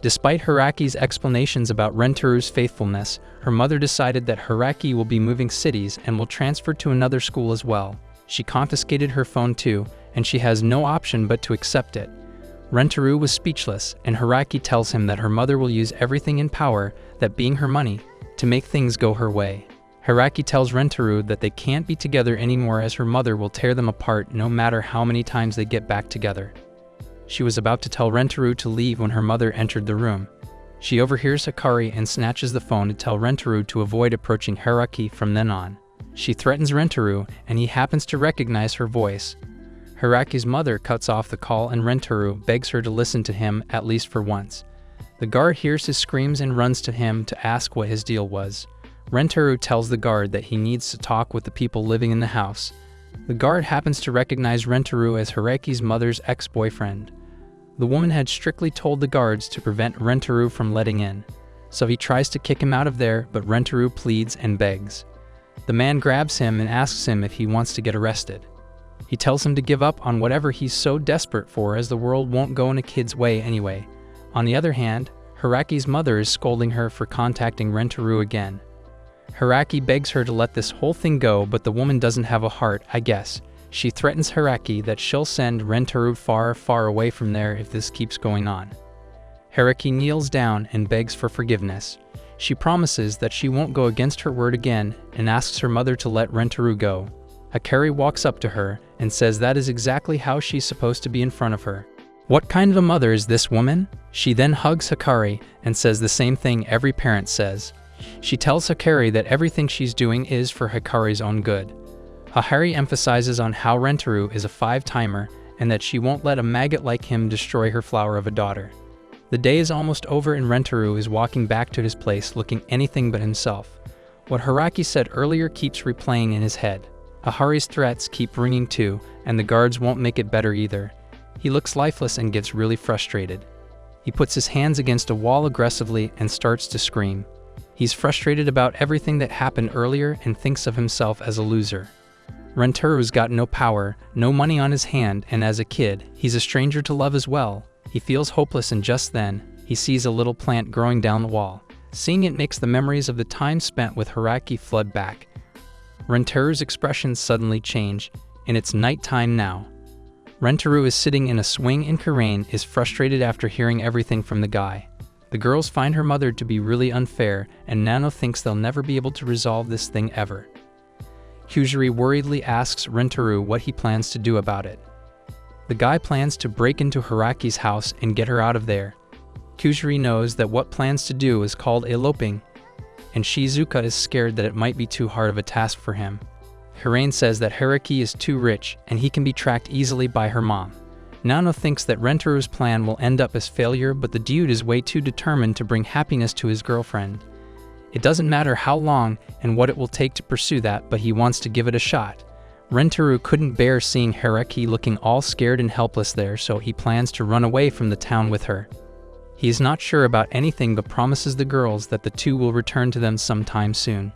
Despite Hiraki's explanations about Rentaro's faithfulness, her mother decided that Hiraki will be moving cities and will transfer to another school as well. She confiscated her phone too, and she has no option but to accept it. Rentaro was speechless, and Hiraki tells him that her mother will use everything in power, that being her money, to make things go her way. Hiraki tells Rentaro that they can't be together anymore as her mother will tear them apart no matter how many times they get back together. She was about to tell Rentaro to leave when her mother entered the room. She overhears Hikari and snatches the phone to tell Rentaro to avoid approaching Hiraki from then on. She threatens Rentaro, and he happens to recognize her voice. Hiraki's mother cuts off the call, and Rentaro begs her to listen to him, at least for once. The guard hears his screams and runs to him to ask what his deal was. Rentaro tells the guard that he needs to talk with the people living in the house. The guard happens to recognize Rentaro as Hiraki's mother's ex-boyfriend. The woman had strictly told the guards to prevent Rentaro from letting in, so he tries to kick him out of there, but Rentaro pleads and begs. The man grabs him and asks him if he wants to get arrested. He tells him to give up on whatever he's so desperate for, as the world won't go in a kid's way anyway. On the other hand, Hiraki's mother is scolding her for contacting Rentaro again. Hiraki begs her to let this whole thing go, but the woman doesn't have a heart, I guess. She threatens Hiraki that she'll send Rentaro far, far away from there if this keeps going on. Hiraki kneels down and begs for forgiveness. She promises that she won't go against her word again and asks her mother to let Rentaro go. Hikari walks up to her and says that is exactly how she's supposed to be in front of her. What kind of a mother is this woman? She then hugs Hikari and says the same thing every parent says. She tells Hikari that everything she's doing is for Hikari's own good. Hikari emphasizes on how Rentaro is a 5-timer and that she won't let a maggot like him destroy her flower of a daughter. The day is almost over, and Rentaro is walking back to his place looking anything but himself. What Hiraki said earlier keeps replaying in his head. Hikari's threats keep ringing too, and the guards won't make it better either. He looks lifeless and gets really frustrated. He puts his hands against a wall aggressively and starts to scream. He's frustrated about everything that happened earlier and thinks of himself as a loser. Rentaro's got no power, no money on his hand, and as a kid, he's a stranger to love as well. He feels hopeless, and just then, he sees a little plant growing down the wall. Seeing it makes the memories of the time spent with Hiraki flood back. Rentaro's expressions suddenly change, and it's nighttime now. Rentaro is sitting in a swing, and Karain is frustrated after hearing everything from the guy. The girls find her mother to be really unfair, and Nano thinks they'll never be able to resolve this thing ever. Kuzuri worriedly asks Rentaro what he plans to do about it. The guy plans to break into Hiraki's house and get her out of there. Kuzuri knows that what plans to do is called eloping, and Shizuka is scared that it might be too hard of a task for him. Hiraine says that Haruki is too rich and he can be tracked easily by her mom. Nano thinks that Rentaru's plan will end up as failure, but the dude is way too determined to bring happiness to his girlfriend. It doesn't matter how long and what it will take to pursue that, but he wants to give it a shot. Rentaru couldn't bear seeing Haruki looking all scared and helpless there, so he plans to run away from the town with her. He is not sure about anything but promises the girls that the two will return to them sometime soon.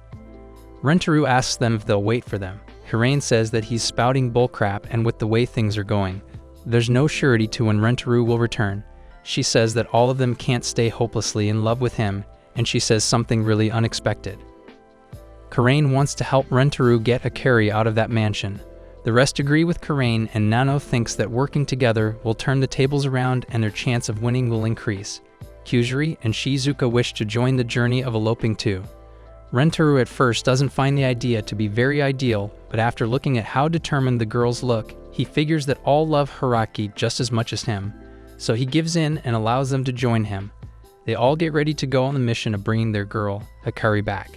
Rentaru asks them if they'll wait for them. Hiraine says that he's spouting bullcrap, and with the way things are going, there's no surety to when Rentaru will return. She says that all of them can't stay hopelessly in love with him, and she says something really unexpected. Karain wants to help Rentaru get Akari out of that mansion. The rest agree with Karain, and Nano thinks that working together will turn the tables around and their chance of winning will increase. Kyujiri and Shizuka wish to join the journey of eloping too. Rentaru at first doesn't find the idea to be very ideal, but after looking at how determined the girls look, he figures that all love Haruki just as much as him, so he gives in and allows them to join him. They all get ready to go on the mission of bringing their girl, Akari, back.